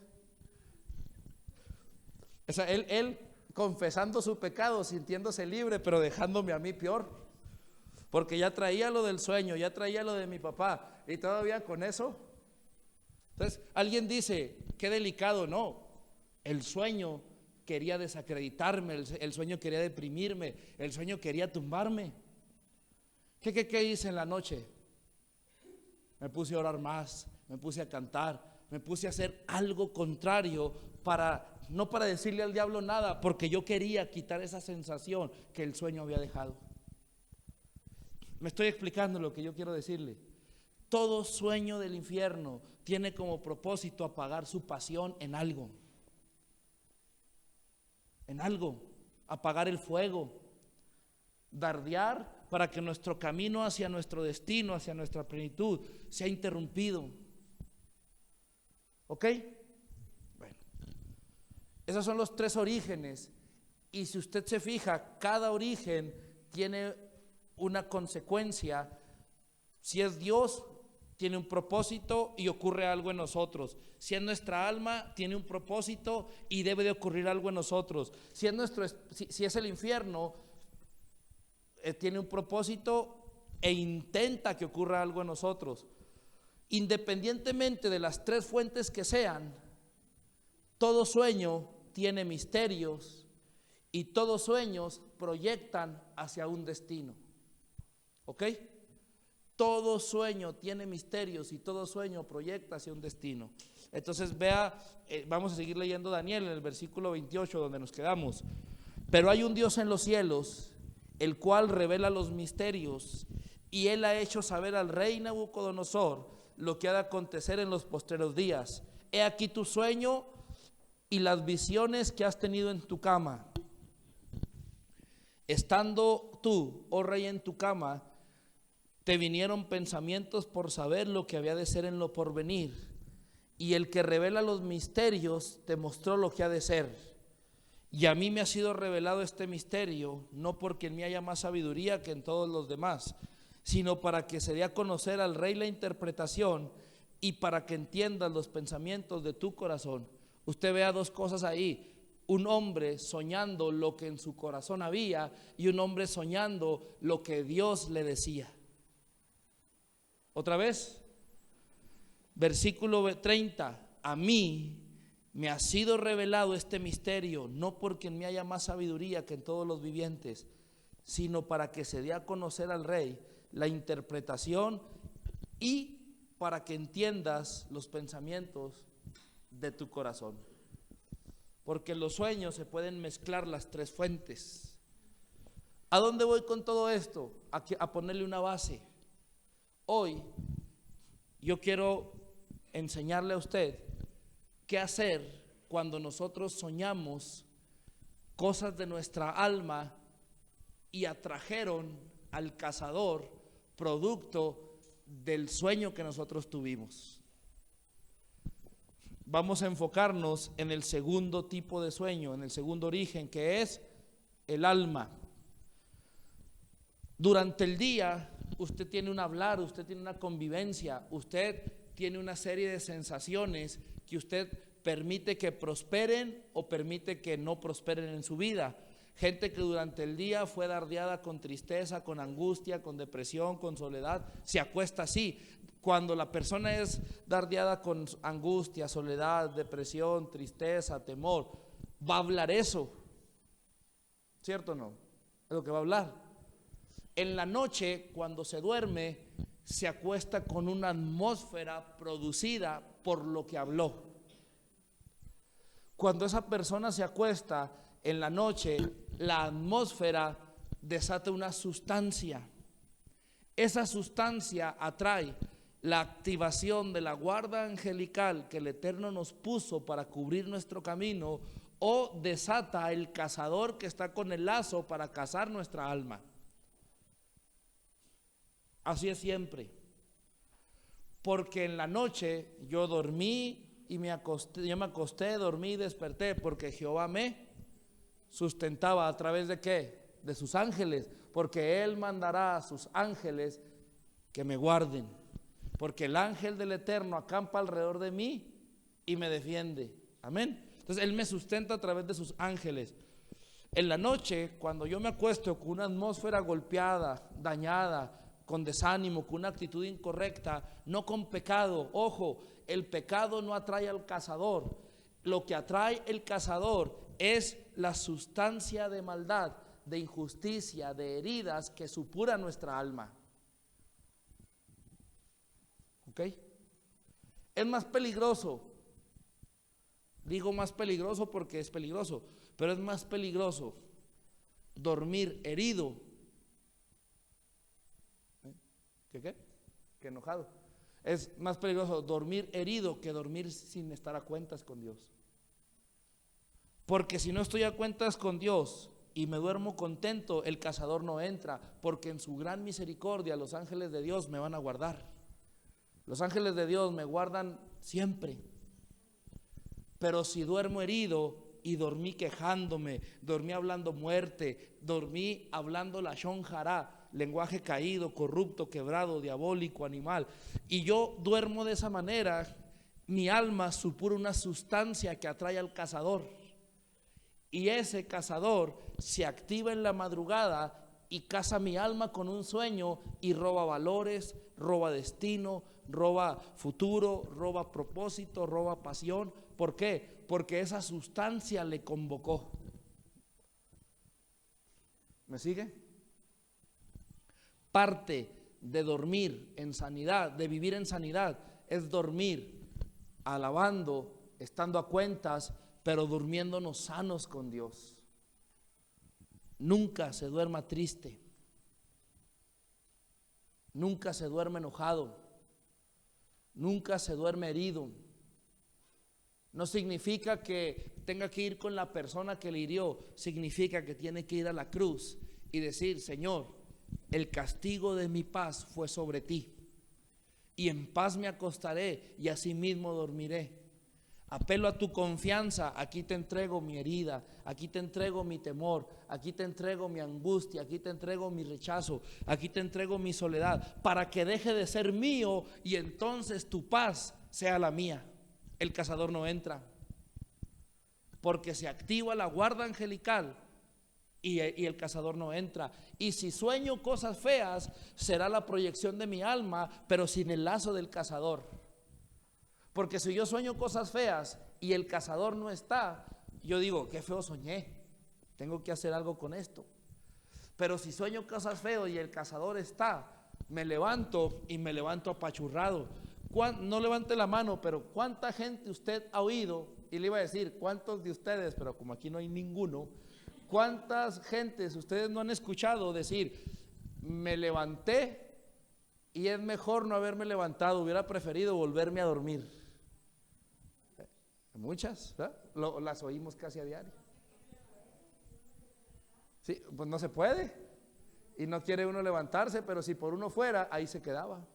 O sea, él confesando su pecado, sintiéndose libre, pero dejándome a mí peor. Porque ya traía lo del sueño, ya traía lo de mi papá. Y todavía con eso. Entonces, alguien dice: qué delicado. No, el sueño quería desacreditarme, el sueño quería deprimirme, el sueño quería tumbarme. ¿Qué hice en la noche? Me puse a orar más, me puse a cantar, me puse a hacer algo contrario no para decirle al diablo nada, porque yo quería quitar esa sensación que el sueño había dejado. Me estoy explicando lo que yo quiero decirle. Todo sueño del infierno tiene como propósito apagar su pasión en algo. Apagar el fuego, dardear para que nuestro camino hacia nuestro destino, hacia nuestra plenitud, sea interrumpido. ¿Ok? Bueno, esos son los 3 orígenes. Y si usted se fija, cada origen tiene una consecuencia. Si es Dios, tiene un propósito y ocurre algo en nosotros. Si es nuestra alma, tiene un propósito y debe de ocurrir algo en nosotros. Si es el infierno, tiene un propósito e intenta que ocurra algo en nosotros. Independientemente de las 3 fuentes que sean, todo sueño tiene misterios y todos sueños proyectan hacia un destino. ¿Ok? Todo sueño tiene misterios y todo sueño proyecta hacia un destino. Entonces vea, vamos a seguir leyendo Daniel en el versículo 28 donde nos quedamos. Pero hay un Dios en los cielos, el cual revela los misterios, y él ha hecho saber al rey Nabucodonosor lo que ha de acontecer en los postreros días. He aquí tu sueño y las visiones que has tenido en tu cama. Estando tú, oh rey, en tu cama, te vinieron pensamientos por saber lo que había de ser en lo porvenir, y el que revela los misterios te mostró lo que ha de ser. Y a mí me ha sido revelado este misterio, no porque en mí haya más sabiduría que en todos los demás, sino para que se dé a conocer al rey la interpretación y para que entiendas los pensamientos de tu corazón. Usted vea 2 cosas ahí: un hombre soñando lo que en su corazón había y un hombre soñando lo que Dios le decía. Otra vez, versículo 30: a mí me ha sido revelado este misterio, no porque en mí haya más sabiduría que en todos los vivientes, sino para que se dé a conocer al rey la interpretación y para que entiendas los pensamientos de tu corazón. Porque en los sueños se pueden mezclar las 3 fuentes. ¿A dónde voy con todo esto? A ponerle una base. Hoy yo quiero enseñarle a usted qué hacer cuando nosotros soñamos cosas de nuestra alma y atrajeron al cazador producto del sueño que nosotros tuvimos. Vamos a enfocarnos en el segundo tipo de sueño, en el segundo origen, que es el alma. Durante el día usted tiene un hablar, usted tiene una convivencia, usted tiene una serie de sensaciones que usted permite que prosperen o permite que no prosperen en su vida. Gente que durante el día fue dardeada con tristeza, con angustia, con depresión, con soledad, se acuesta así. Cuando la persona es dardeada con angustia, soledad, depresión, tristeza, temor, va a hablar eso. ¿Cierto o no? Es lo que va a hablar. En la noche, cuando se duerme, se acuesta con una atmósfera producida por lo que habló. Cuando esa persona se acuesta en la noche, la atmósfera desata una sustancia. Esa sustancia atrae la activación de la guarda angelical que el Eterno nos puso para cubrir nuestro camino, o desata el cazador que está con el lazo para cazar nuestra alma. Así es siempre. Porque en la noche yo dormí y me acosté, dormí y desperté, porque Jehová me sustentaba. ¿A través de qué? De sus ángeles, porque Él mandará a sus ángeles que me guarden, porque el ángel del Eterno acampa alrededor de mí y me defiende. Amén. Entonces Él me sustenta a través de sus ángeles. En la noche, cuando yo me acuesto con una atmósfera golpeada, dañada, con desánimo, con una actitud incorrecta, no con pecado. Ojo, el pecado no atrae al cazador. Lo que atrae el cazador es la sustancia de maldad, de injusticia, de heridas que supura nuestra alma. ¿Ok? Es más peligroso. Digo más peligroso porque es peligroso, pero es más peligroso dormir herido que enojado. Es más peligroso dormir herido que dormir sin estar a cuentas con Dios. Porque si no estoy a cuentas con Dios y me duermo contento, el cazador no entra, porque en su gran misericordia los ángeles de Dios me van a guardar. Los ángeles de Dios me guardan siempre. Pero si duermo herido y dormí quejándome, dormí hablando muerte, dormí hablando lashon hará, lenguaje caído, corrupto, quebrado, diabólico, animal, y yo duermo de esa manera, mi alma supura una sustancia que atrae al cazador, y ese cazador se activa en la madrugada y caza mi alma con un sueño y roba valores, roba destino, roba futuro, roba propósito, roba pasión. ¿Por qué? Porque esa sustancia le convocó. ¿Me sigue? Parte de dormir en sanidad, de vivir en sanidad, es dormir alabando, estando a cuentas, pero durmiéndonos sanos con Dios. Nunca se duerma triste, nunca se duerme enojado, nunca se duerme herido. No significa que tenga que ir con la persona que le hirió, significa que tiene que ir a la cruz y decir: Señor, el castigo de mi paz fue sobre ti, y en paz me acostaré y asimismo dormiré. Apelo a tu confianza, aquí te entrego mi herida, aquí te entrego mi temor, aquí te entrego mi angustia, aquí te entrego mi rechazo, aquí te entrego mi soledad, para que deje de ser mío y entonces tu paz sea la mía. El cazador no entra, porque se activa la guarda angelical y el cazador no entra. Y si sueño cosas feas, será la proyección de mi alma, pero sin el lazo del cazador. Porque si yo sueño cosas feas y el cazador no está, yo digo: qué feo soñé, tengo que hacer algo con esto. Pero si sueño cosas feas y el cazador está, me levanto y me levanto apachurrado. No levante la mano, pero ¿cuánta gente usted ha oído? Y le iba a decir cuántos de ustedes, pero como aquí no hay ninguno, ¿cuántas gentes ustedes no han escuchado decir: me levanté y es mejor no haberme levantado, hubiera preferido volverme a dormir? Muchas, ¿verdad? Las oímos casi a diario. Sí, pues no se puede. Y no quiere uno levantarse, pero si por uno fuera, ahí se quedaba.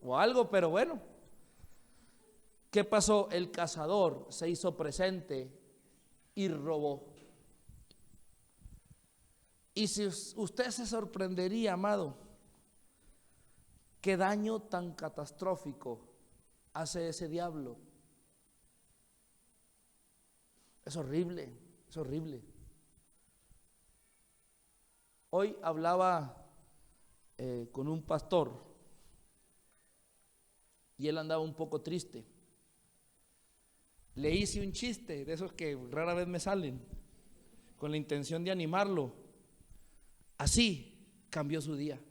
O algo, pero bueno. ¿Qué pasó? El cazador se hizo presente y robó. Y si usted se sorprendería, amado, qué daño tan catastrófico hace ese diablo. Es horrible, es horrible. Hoy hablaba con un pastor y él andaba un poco triste. Le hice un chiste de esos que rara vez me salen, con la intención de animarlo. Así cambió su día.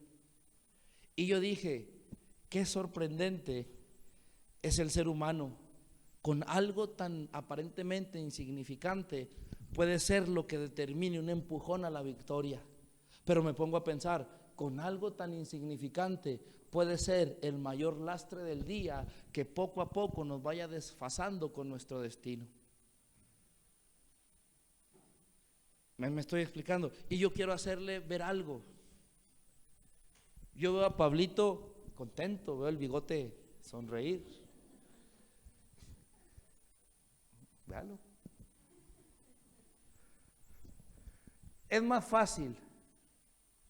Y yo dije, qué sorprendente es el ser humano. Con algo tan aparentemente insignificante puede ser lo que determine un empujón a la victoria. Pero me pongo a pensar, con algo tan insignificante puede ser el mayor lastre del día que poco a poco nos vaya desfasando con nuestro destino. Me estoy explicando. Y yo quiero hacerle ver algo. Yo veo a Pablito contento, veo el bigote sonreír. Véalo. Es más fácil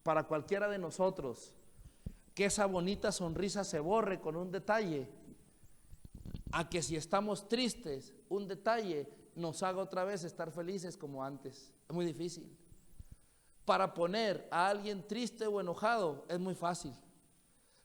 para cualquiera de nosotros que esa bonita sonrisa se borre con un detalle, a que si estamos tristes, un detalle nos haga otra vez estar felices como antes. Es muy difícil. Para poner a alguien triste o enojado es muy fácil,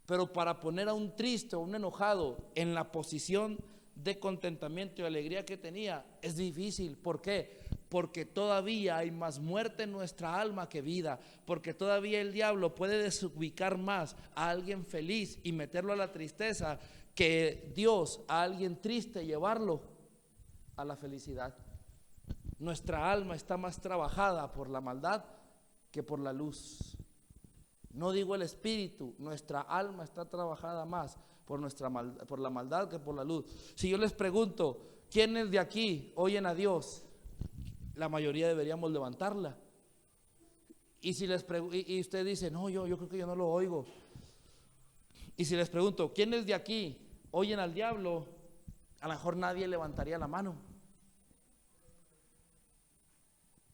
pero para poner a un triste o un enojado en la posición de contentamiento y alegría que tenía es difícil. ¿Por qué? Porque todavía hay más muerte en nuestra alma que vida, porque todavía el diablo puede desubicar más a alguien feliz y meterlo a la tristeza que Dios a alguien triste llevarlo a la felicidad. Nuestra alma está más trabajada por la maldad que por la luz. No digo el espíritu, nuestra alma está trabajada más por la maldad que por la luz. Si yo les pregunto, ¿quiénes de aquí oyen a Dios? La mayoría deberíamos levantarla. Y si y usted dice, no, yo creo que yo no lo oigo. Y si les pregunto, ¿quiénes de aquí oyen al diablo? A lo mejor nadie levantaría la mano.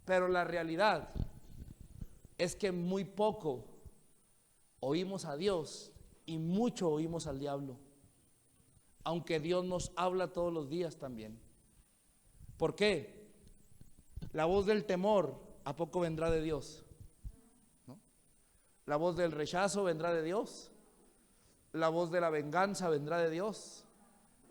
Pero la realidad es que muy poco oímos a Dios y mucho oímos al diablo, aunque Dios nos habla todos los días también. ¿Por qué? La voz del temor, ¿a poco vendrá de Dios? ¿No? La voz del rechazo vendrá de Dios. La voz de la venganza vendrá de Dios.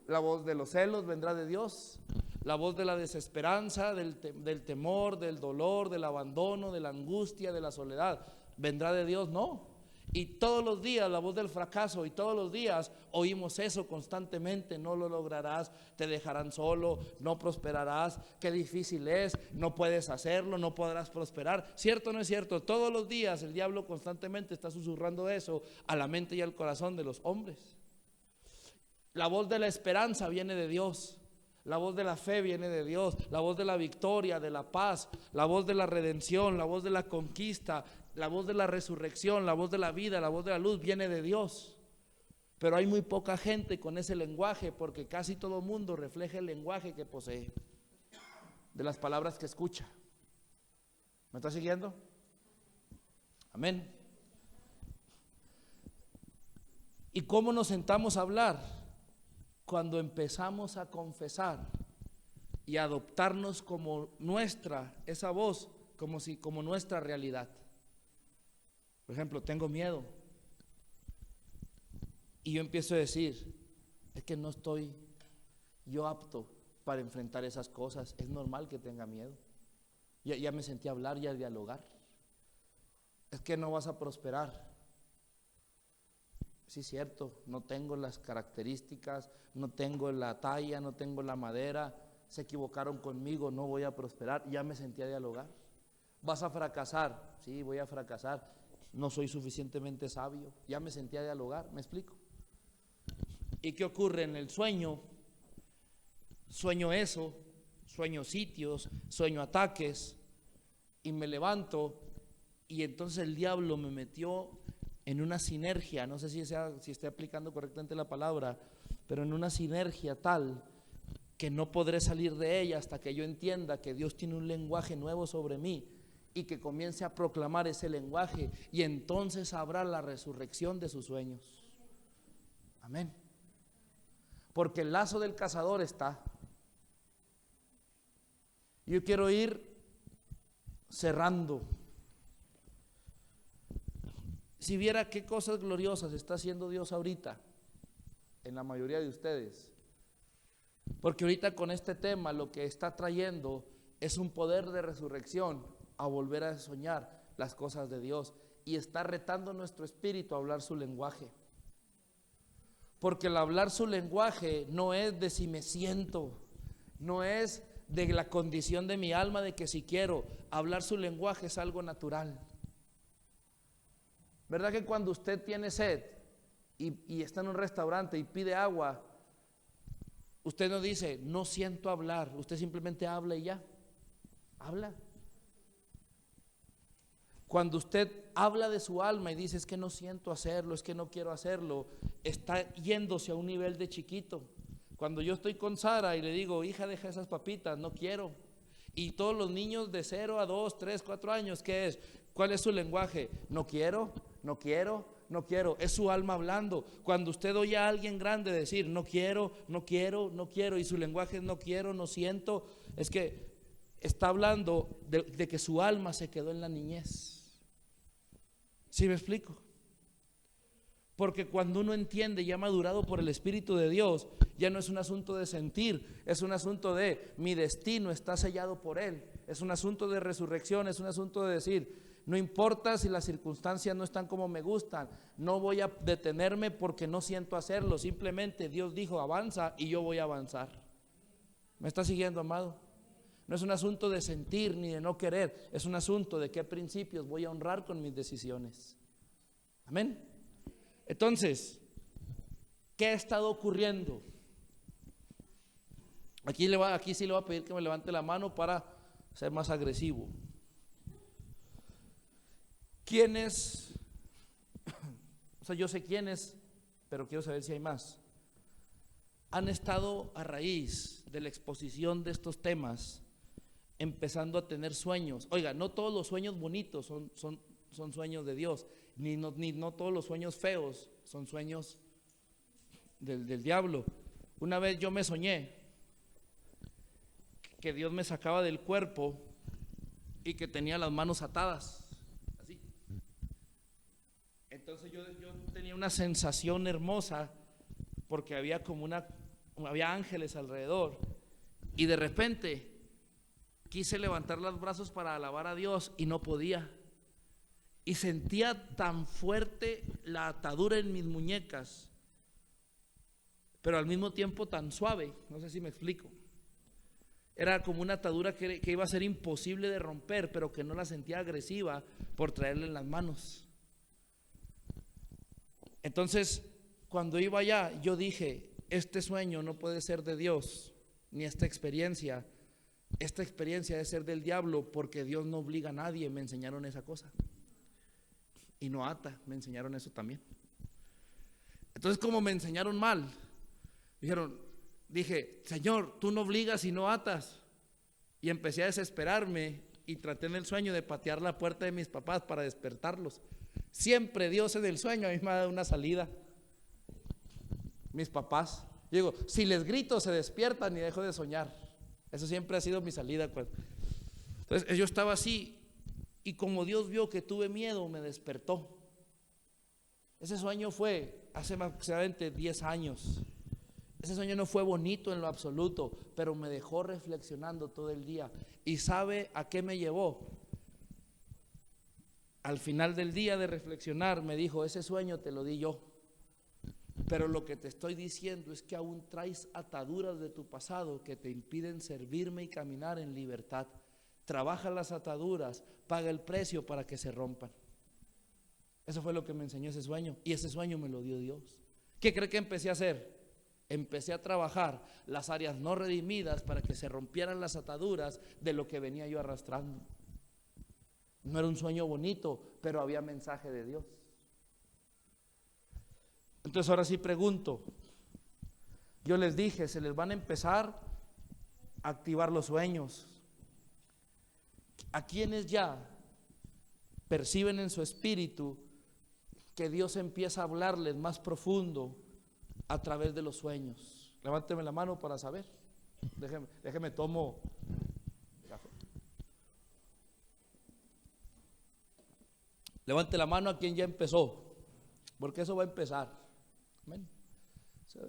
La voz de los celos vendrá de Dios. La voz de la desesperanza, del temor, del dolor, del abandono, de la angustia, de la soledad, ¿vendrá de Dios? No. Y todos los días la voz del fracaso, y todos los días oímos eso constantemente: no lo lograrás, te dejarán solo, no prosperarás, qué difícil es, no puedes hacerlo, no podrás prosperar. ¿Cierto o no es cierto? Todos los días el diablo constantemente está susurrando eso a la mente y al corazón de los hombres. La voz de la esperanza viene de Dios. La voz de la fe viene de Dios. La voz de la victoria, de la paz, la voz de la redención, la voz de la conquista, la voz de la resurrección, la voz de la vida, la voz de la luz viene de Dios. Pero hay muy poca gente con ese lenguaje, porque casi todo mundo refleja el lenguaje que posee, de las palabras que escucha. ¿Me está siguiendo? Amén. ¿Y cómo nos sentamos a hablar? Cuando empezamos a confesar y a adoptarnos como nuestra, esa voz, como nuestra realidad. Por ejemplo, tengo miedo. Y yo empiezo a decir, es que no estoy yo apto para enfrentar esas cosas. Es normal que tenga miedo. Ya me sentí a hablar y a dialogar. Es que no vas a prosperar. Sí, cierto, no tengo las características, no tengo la talla, no tengo la madera, se equivocaron conmigo, no voy a prosperar. Ya me sentí a dialogar. ¿Vas a fracasar? Sí, voy a fracasar. No soy suficientemente sabio. Ya me sentí a dialogar, ¿me explico? ¿Y qué ocurre en el sueño? Sueño sueño sitios, sueño ataques, y me levanto, y entonces el diablo me metió en una sinergia, no sé si estoy aplicando correctamente la palabra, pero en una sinergia tal que no podré salir de ella hasta que yo entienda que Dios tiene un lenguaje nuevo sobre mí y que comience a proclamar ese lenguaje, y entonces habrá la resurrección de sus sueños. Amén. Porque el lazo del cazador está. Yo quiero ir cerrando. Si viera qué cosas gloriosas está haciendo Dios ahorita en la mayoría de ustedes, porque ahorita con este tema lo que está trayendo es un poder de resurrección a volver a soñar las cosas de Dios, y está retando nuestro espíritu a hablar su lenguaje, porque el hablar su lenguaje no es de si me siento, no es de la condición de mi alma de que si quiero. Hablar su lenguaje es algo natural. ¿Verdad que cuando usted tiene sed y está en un restaurante y pide agua, usted no dice no siento hablar, usted simplemente habla y ya? Habla. Cuando usted habla de su alma y dice es que no siento hacerlo, es que no quiero hacerlo, está yéndose a un nivel de chiquito. Cuando yo estoy con Sara y le digo, hija, deja esas papitas, no quiero. Y todos los niños de 0 a 2, 3, 4 años, ¿qué es? ¿Cuál es su lenguaje? No quiero, no quiero, no quiero. Es su alma hablando. Cuando usted oye a alguien grande decir, no quiero, no quiero, no quiero, y su lenguaje es no quiero, no siento, es que está hablando de que su alma se quedó en la niñez. ¿Sí me explico? Porque cuando uno entiende y ha madurado por el Espíritu de Dios, ya no es un asunto de sentir, es un asunto de mi destino está sellado por Él. Es un asunto de resurrección, es un asunto de decir, no importa si las circunstancias no están como me gustan, no voy a detenerme porque no siento hacerlo, simplemente Dios dijo avanza y yo voy a avanzar. ¿Me está siguiendo, amado? No es un asunto de sentir ni de no querer, es un asunto de qué principios voy a honrar con mis decisiones. Amén. Entonces, ¿qué ha estado ocurriendo? Aquí sí le voy a pedir que me levante la mano para ser más agresivo. ¿Quiénes? O sea, yo sé quiénes, pero quiero saber si hay más. Han estado a raíz de la exposición de estos temas, empezando a tener sueños. Oiga, no todos los sueños bonitos son sueños de Dios, ni no todos los sueños feos son sueños del diablo. Una vez yo me soñé que Dios me sacaba del cuerpo y que tenía las manos atadas, así. Entonces yo tenía una sensación hermosa porque había había ángeles alrededor, y de repente quise levantar los brazos para alabar a Dios y no podía. Y sentía tan fuerte la atadura en mis muñecas, pero al mismo tiempo tan suave, no sé si me explico. Era como una atadura que iba a ser imposible de romper, pero que no la sentía agresiva por traerla en las manos. Entonces, cuando iba allá, yo dije, este sueño no puede ser de Dios, ni esta experiencia debe ser del diablo, porque Dios no obliga a nadie. Me enseñaron esa cosa. Y no ata, me enseñaron eso también. Entonces, como me enseñaron mal, dije, Señor, tú no obligas y no atas. Y empecé a desesperarme y traté en el sueño de patear la puerta de mis papás para despertarlos. Siempre Dios en el sueño a mí me ha dado una salida. Mis papás, digo, si les grito se despiertan y dejo de soñar. Eso siempre ha sido mi salida, pues. Entonces yo estaba así, y como Dios vio que tuve miedo, me despertó. Ese sueño fue hace aproximadamente 10 años. Ese sueño no fue bonito en lo absoluto, pero me dejó reflexionando todo el día. ¿Y sabe a qué me llevó? Al final del día de reflexionar me dijo, ese sueño te lo di yo, pero lo que te estoy diciendo es que aún traes ataduras de tu pasado que te impiden servirme y caminar en libertad. Trabaja las ataduras, paga el precio para que se rompan. Eso fue lo que me enseñó ese sueño, y ese sueño me lo dio Dios. ¿Qué cree que empecé a hacer? empecé a trabajar las áreas no redimidas para que se rompieran las ataduras de lo que venía yo arrastrando. No era un sueño bonito, pero había mensaje de Dios. Entonces ahora sí pregunto, yo les dije, se les van a empezar a activar los sueños. ¿A quienes ya perciben en su espíritu que Dios empieza a hablarles más profundo a través de los sueños? Levánteme la mano para saber. Déjeme tomo café. Levante la mano a quien ya empezó, porque eso va a empezar. Amén.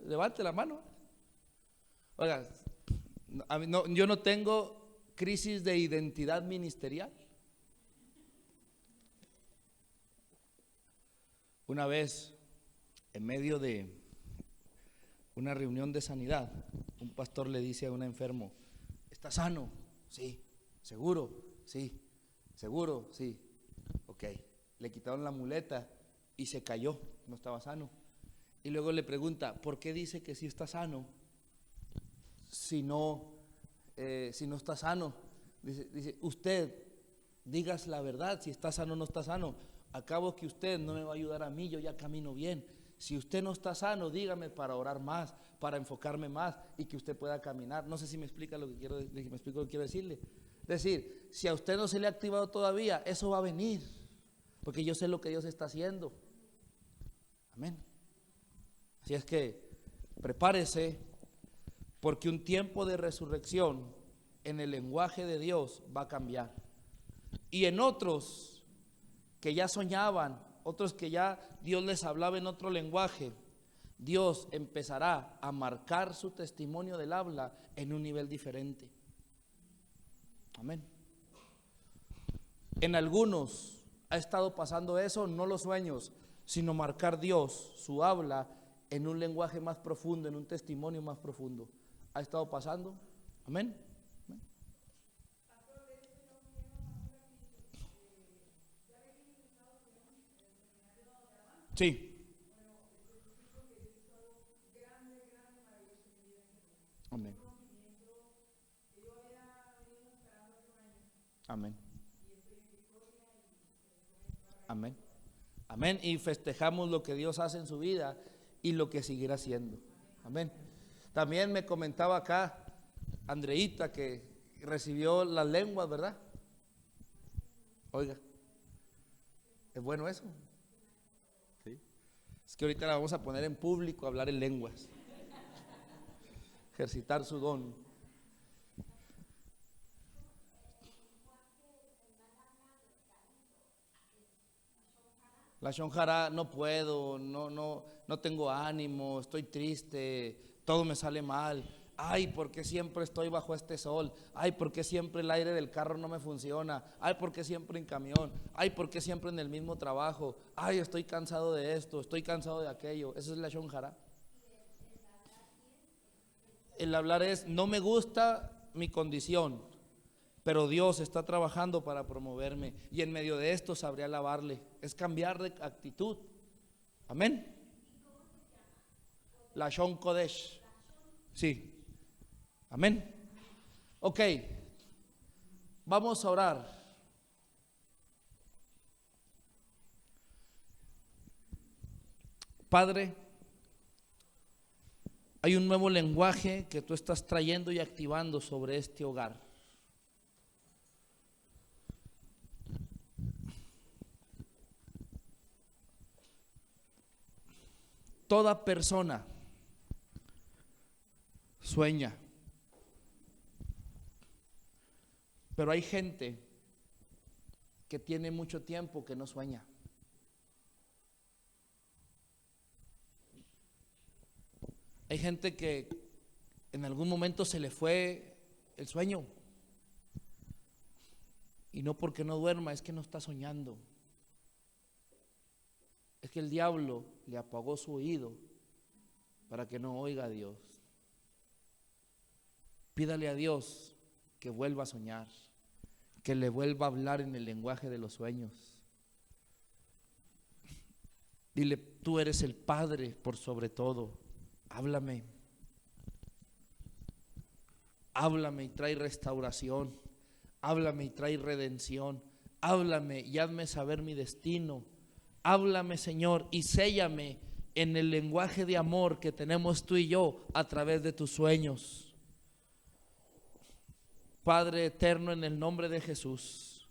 Levante la mano. Oiga, yo no tengo crisis de identidad ministerial. Una vez, en medio de una reunión de sanidad, un pastor le dice a un enfermo: ¿está sano? Sí. ¿Seguro? Sí. ¿Seguro? Sí. Ok. Le quitaron la muleta y se cayó, no estaba sano. Y luego le pregunta: ¿por qué dice que sí está sano si no está sano? Dice, usted, digas la verdad, si está sano o no está sano. Acabo que usted no me va a ayudar a mí, yo ya camino bien. Si usted no está sano, dígame para orar más, para enfocarme más y que usted pueda caminar. No sé si me explica lo que quiero, me explico lo que quiero decirle. Es decir, si a usted no se le ha activado todavía, eso va a venir, porque yo sé lo que Dios está haciendo. Amén. Así es que prepárese, porque un tiempo de resurrección en el lenguaje de Dios va a cambiar. Y en otros que ya soñaban, otros que ya Dios les hablaba en otro lenguaje, Dios empezará a marcar su testimonio del habla en un nivel diferente. Amén. En algunos ha estado pasando eso, no los sueños, sino marcar Dios su habla en un lenguaje más profundo, en un testimonio más profundo. ¿Ha estado pasando? Amén. Amén. Sí. Amén. Amén. Amén. Amén. Y festejamos lo que Dios hace en su vida y lo que seguirá haciendo. Amén. También me comentaba acá Andreita que recibió las lenguas, ¿verdad? Oiga, es bueno eso. ¿Sí? Es que ahorita la vamos a poner en público a hablar en lenguas, ejercitar su don. La shonjara, no puedo, no tengo ánimo, estoy triste, todo me sale mal. Ay, ¿por qué siempre estoy bajo este sol? Ay, ¿por qué siempre el aire del carro no me funciona? Ay, ¿por qué siempre en camión? Ay, ¿por qué siempre en el mismo trabajo? Ay, estoy cansado de esto, estoy cansado de aquello. Eso es la shonjara. El hablar es, no me gusta mi condición, pero Dios está trabajando para promoverme y en medio de esto sabré alabarle. Es cambiar de actitud. Amén. La Shon Kodesh. Sí. Amén. Ok. Vamos a orar. Padre, hay un nuevo lenguaje que tú estás trayendo y activando sobre este hogar. Toda persona sueña, pero hay gente que tiene mucho tiempo que no sueña. Hay gente que en algún momento se le fue el sueño, y no porque no duerma, es que no está soñando. Es que el diablo le apagó su oído para que no oiga a Dios. Pídale a Dios que vuelva a soñar, que le vuelva a hablar en el lenguaje de los sueños. Dile, tú eres el Padre por sobre todo, háblame, Háblame y trae restauración. Háblame y trae redención. Háblame y hazme saber mi destino. Háblame, Señor, y séllame en el lenguaje de amor que tenemos tú y yo a través de tus sueños. Padre eterno, en el nombre de Jesús,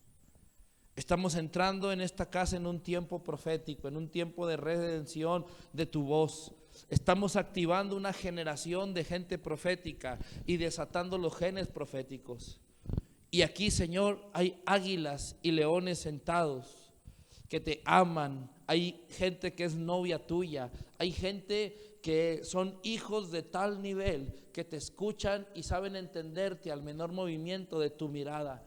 estamos entrando en esta casa en un tiempo profético, en un tiempo de redención de tu voz. Estamos activando una generación de gente profética y desatando los genes proféticos. Y aquí, Señor, hay águilas y leones sentados que te aman. Hay gente que es novia tuya. Hay gente que son hijos de tal nivel que te escuchan y saben entenderte al menor movimiento de tu mirada.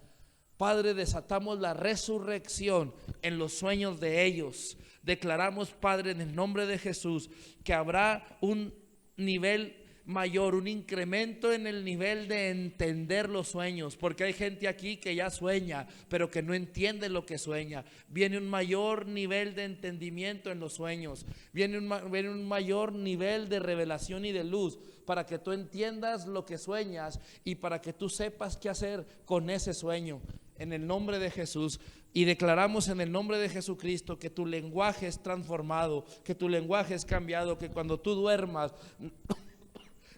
Padre, desatamos la resurrección en los sueños de ellos. Declaramos, Padre, en el nombre de Jesús, que habrá un nivel mayor, un incremento en el nivel de entender los sueños, porque hay gente aquí que ya sueña, pero que no entiende lo que sueña. Viene un mayor nivel de entendimiento en los sueños, viene un mayor nivel de revelación y de luz, para que tú entiendas lo que sueñas y para que tú sepas qué hacer con ese sueño. En el nombre de Jesús, y declaramos en el nombre de Jesucristo que tu lenguaje es transformado, que tu lenguaje es cambiado, que cuando tú duermas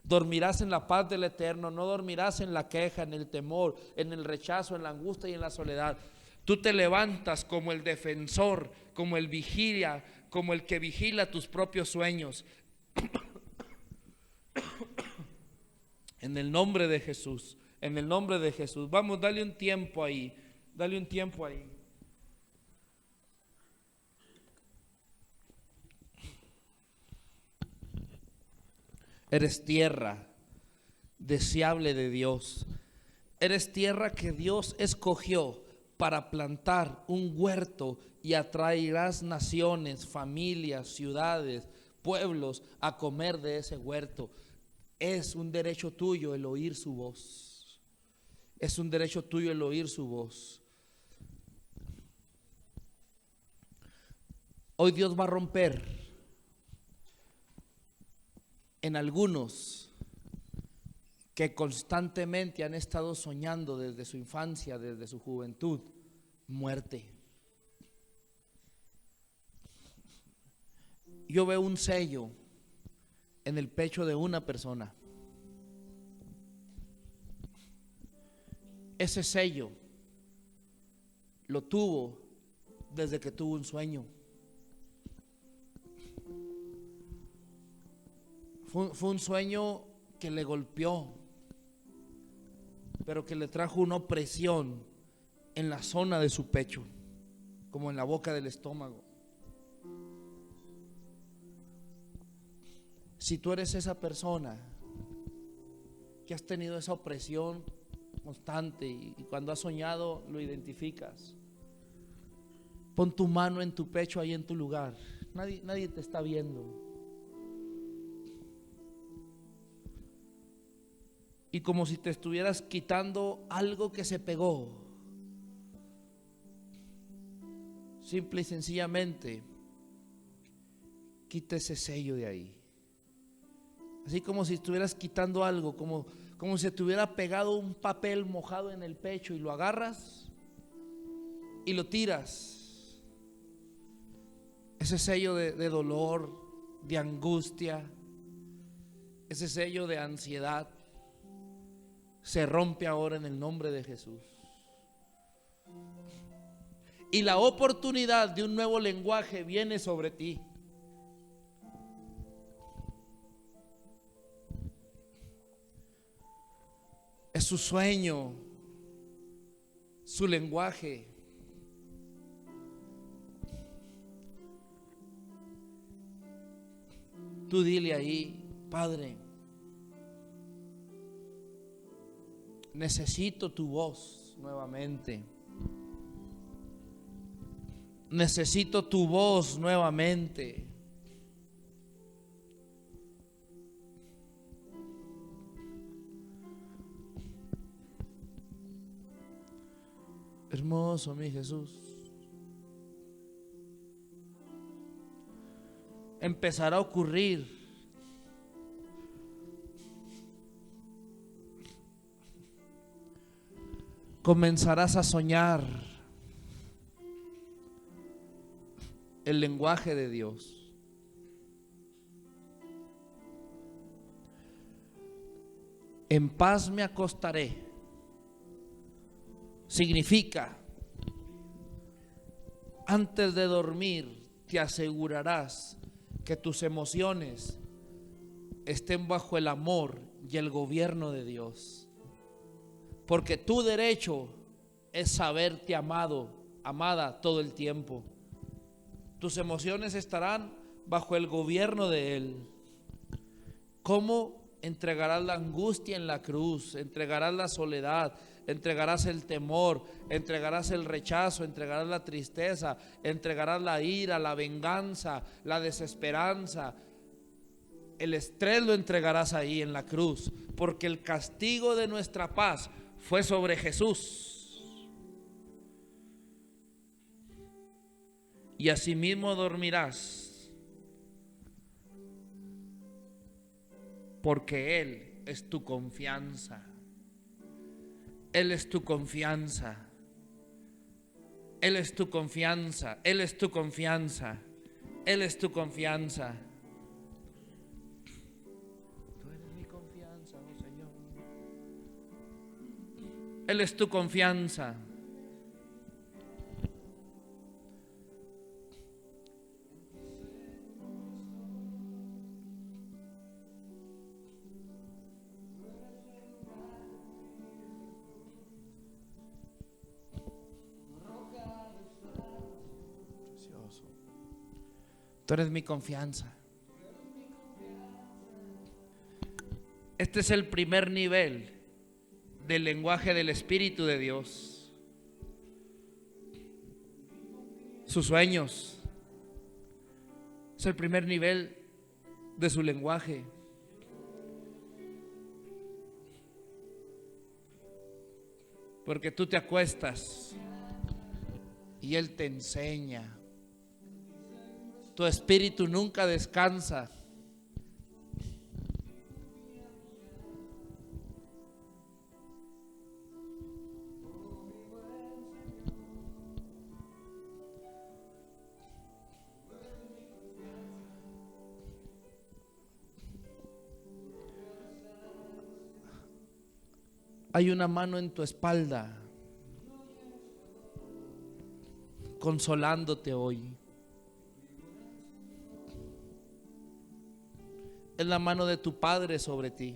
dormirás en la paz del Eterno, no dormirás en la queja, en el temor, en el rechazo, en la angustia y en la soledad. Tú te levantas como el defensor, como el vigilia, como el que vigila tus propios sueños. En el nombre de Jesús, en el nombre de Jesús. Vamos, dale un tiempo ahí, dale un tiempo ahí. Eres tierra deseable de Dios. Eres tierra que Dios escogió para plantar un huerto y atraerás naciones, familias, ciudades, pueblos a comer de ese huerto. Es un derecho tuyo el oír su voz. Es un derecho tuyo el oír su voz. Hoy Dios va a romper en algunos que constantemente han estado soñando desde su infancia, desde su juventud, muerte. Yo veo un sello en el pecho de una persona. Ese sello lo tuvo desde que tuvo un sueño. Fue un sueño que le golpeó, pero que le trajo una opresión en la zona de su pecho, como en la boca del estómago. Si tú eres esa persona que has tenido esa opresión constante y cuando has soñado lo identificas, pon tu mano en tu pecho, ahí en tu lugar. Nadie te está viendo. Y como si te estuvieras quitando algo que se pegó, simple y sencillamente quita ese sello de ahí. Así como si estuvieras quitando algo, como si te hubiera pegado un papel mojado en el pecho y lo agarras y lo tiras. Ese sello de dolor, de angustia, ese sello de ansiedad, se rompe ahora en el nombre de Jesús. Y la oportunidad de un nuevo lenguaje viene sobre ti. Es su sueño, su lenguaje. Tú dile ahí: Padre, necesito tu voz nuevamente. Necesito tu voz nuevamente. Hermoso mi Jesús. Empezará a ocurrir comenzarás a soñar el lenguaje de Dios. En paz me acostaré significa, antes de dormir te asegurarás que tus emociones estén bajo el amor y el gobierno de Dios. Porque tu derecho es saberte amado, amada todo el tiempo. Tus emociones estarán bajo el gobierno de Él. ¿Cómo entregarás la angustia en la cruz? Entregarás la soledad, entregarás el temor, entregarás el rechazo, entregarás la tristeza, entregarás la ira, la venganza, la desesperanza. El estrés lo entregarás ahí en la cruz, porque el castigo de nuestra paz fue sobre Jesús. Y asimismo dormirás, porque Él es tu confianza. Él es tu confianza. Él es tu confianza. Él es tu confianza. Él es tu confianza. Tú eres mi confianza, oh Señor. Él es tu confianza. Tú eres mi confianza. Este es el primer nivel del lenguaje del Espíritu de Dios. Sus sueños es el primer nivel de su lenguaje. Porque tú te acuestas y Él te enseña. Tu espíritu nunca descansa. Hay una mano en tu espalda consolándote hoy. Es la mano de tu Padre sobre ti.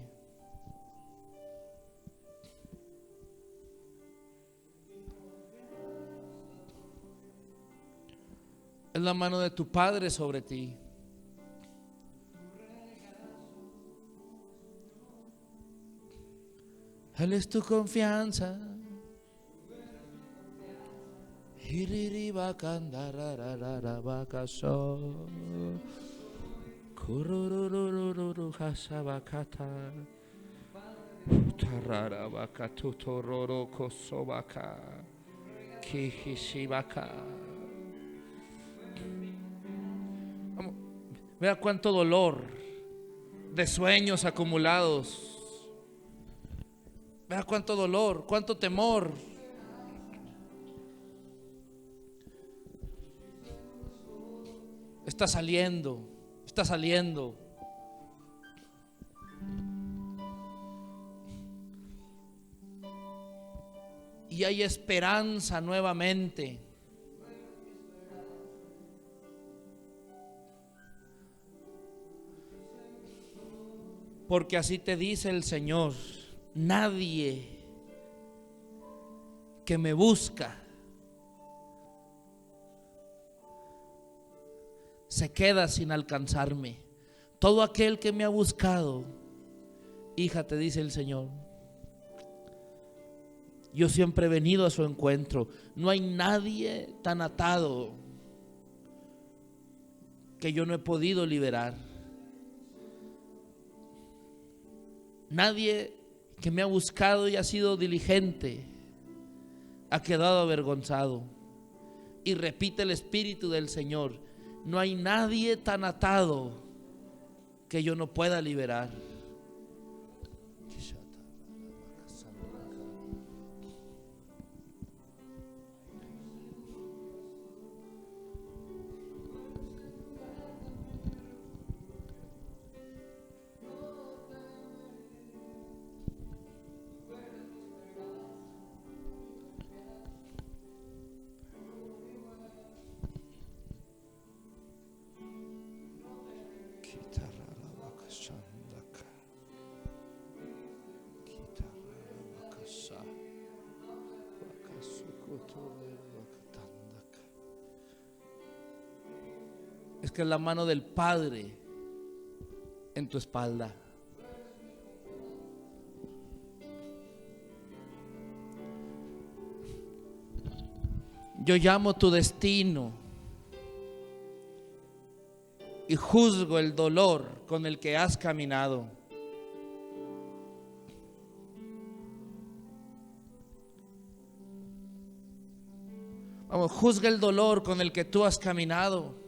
Es la mano de tu Padre sobre ti. Él es tu confianza. Vea cuánto dolor de sueños acumulados. Vea cuánto dolor, cuánto temor. Está saliendo, está saliendo. Y hay esperanza nuevamente. Porque así te dice el Señor: nadie que me busca se queda sin alcanzarme. Todo aquel que me ha buscado, hija, te dice el Señor, yo siempre he venido a su encuentro. No hay nadie tan atado que yo no he podido liberar. Nadie que me ha buscado y ha sido diligente ha quedado avergonzado. Y repite el Espíritu del Señor: no hay nadie tan atado que yo no pueda liberar. Es que es la mano del Padre en tu espalda. Yo llamo tu destino y juzgo el dolor con el que has caminado. Vamos, juzga el dolor con el que tú has caminado.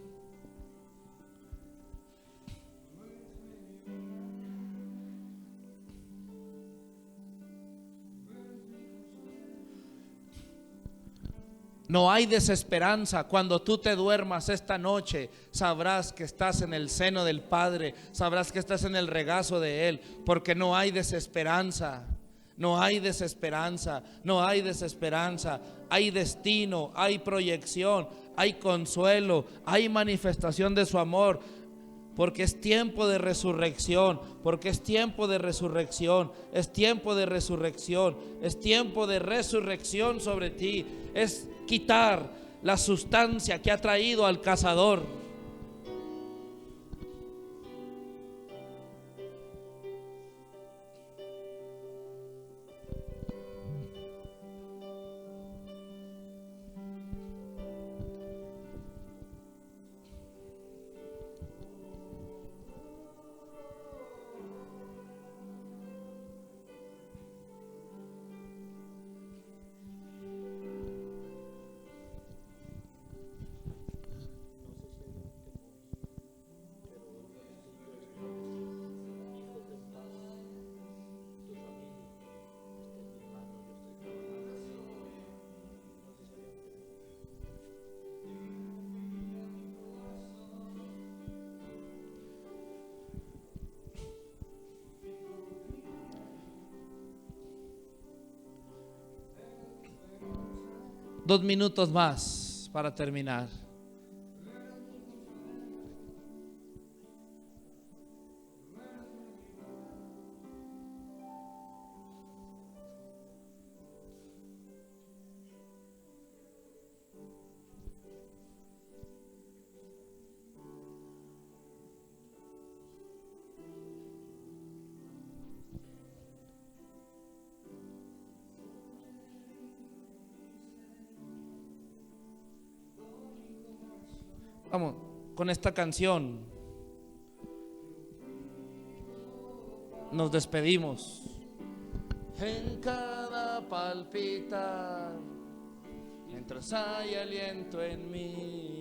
No hay desesperanza. Cuando tú te duermas esta noche, sabrás que estás en el seno del Padre, sabrás que estás en el regazo de Él, porque no hay desesperanza. No hay desesperanza, no hay desesperanza. Hay destino, hay proyección, hay consuelo, hay manifestación de su amor. Porque es tiempo de resurrección, porque es tiempo de resurrección, es tiempo de resurrección, es tiempo de resurrección sobre ti. Es quitar la sustancia que ha traído al cazador. Dos minutos más para terminar. Vamos, con esta canción nos despedimos. En cada palpitar, mientras hay aliento en mí,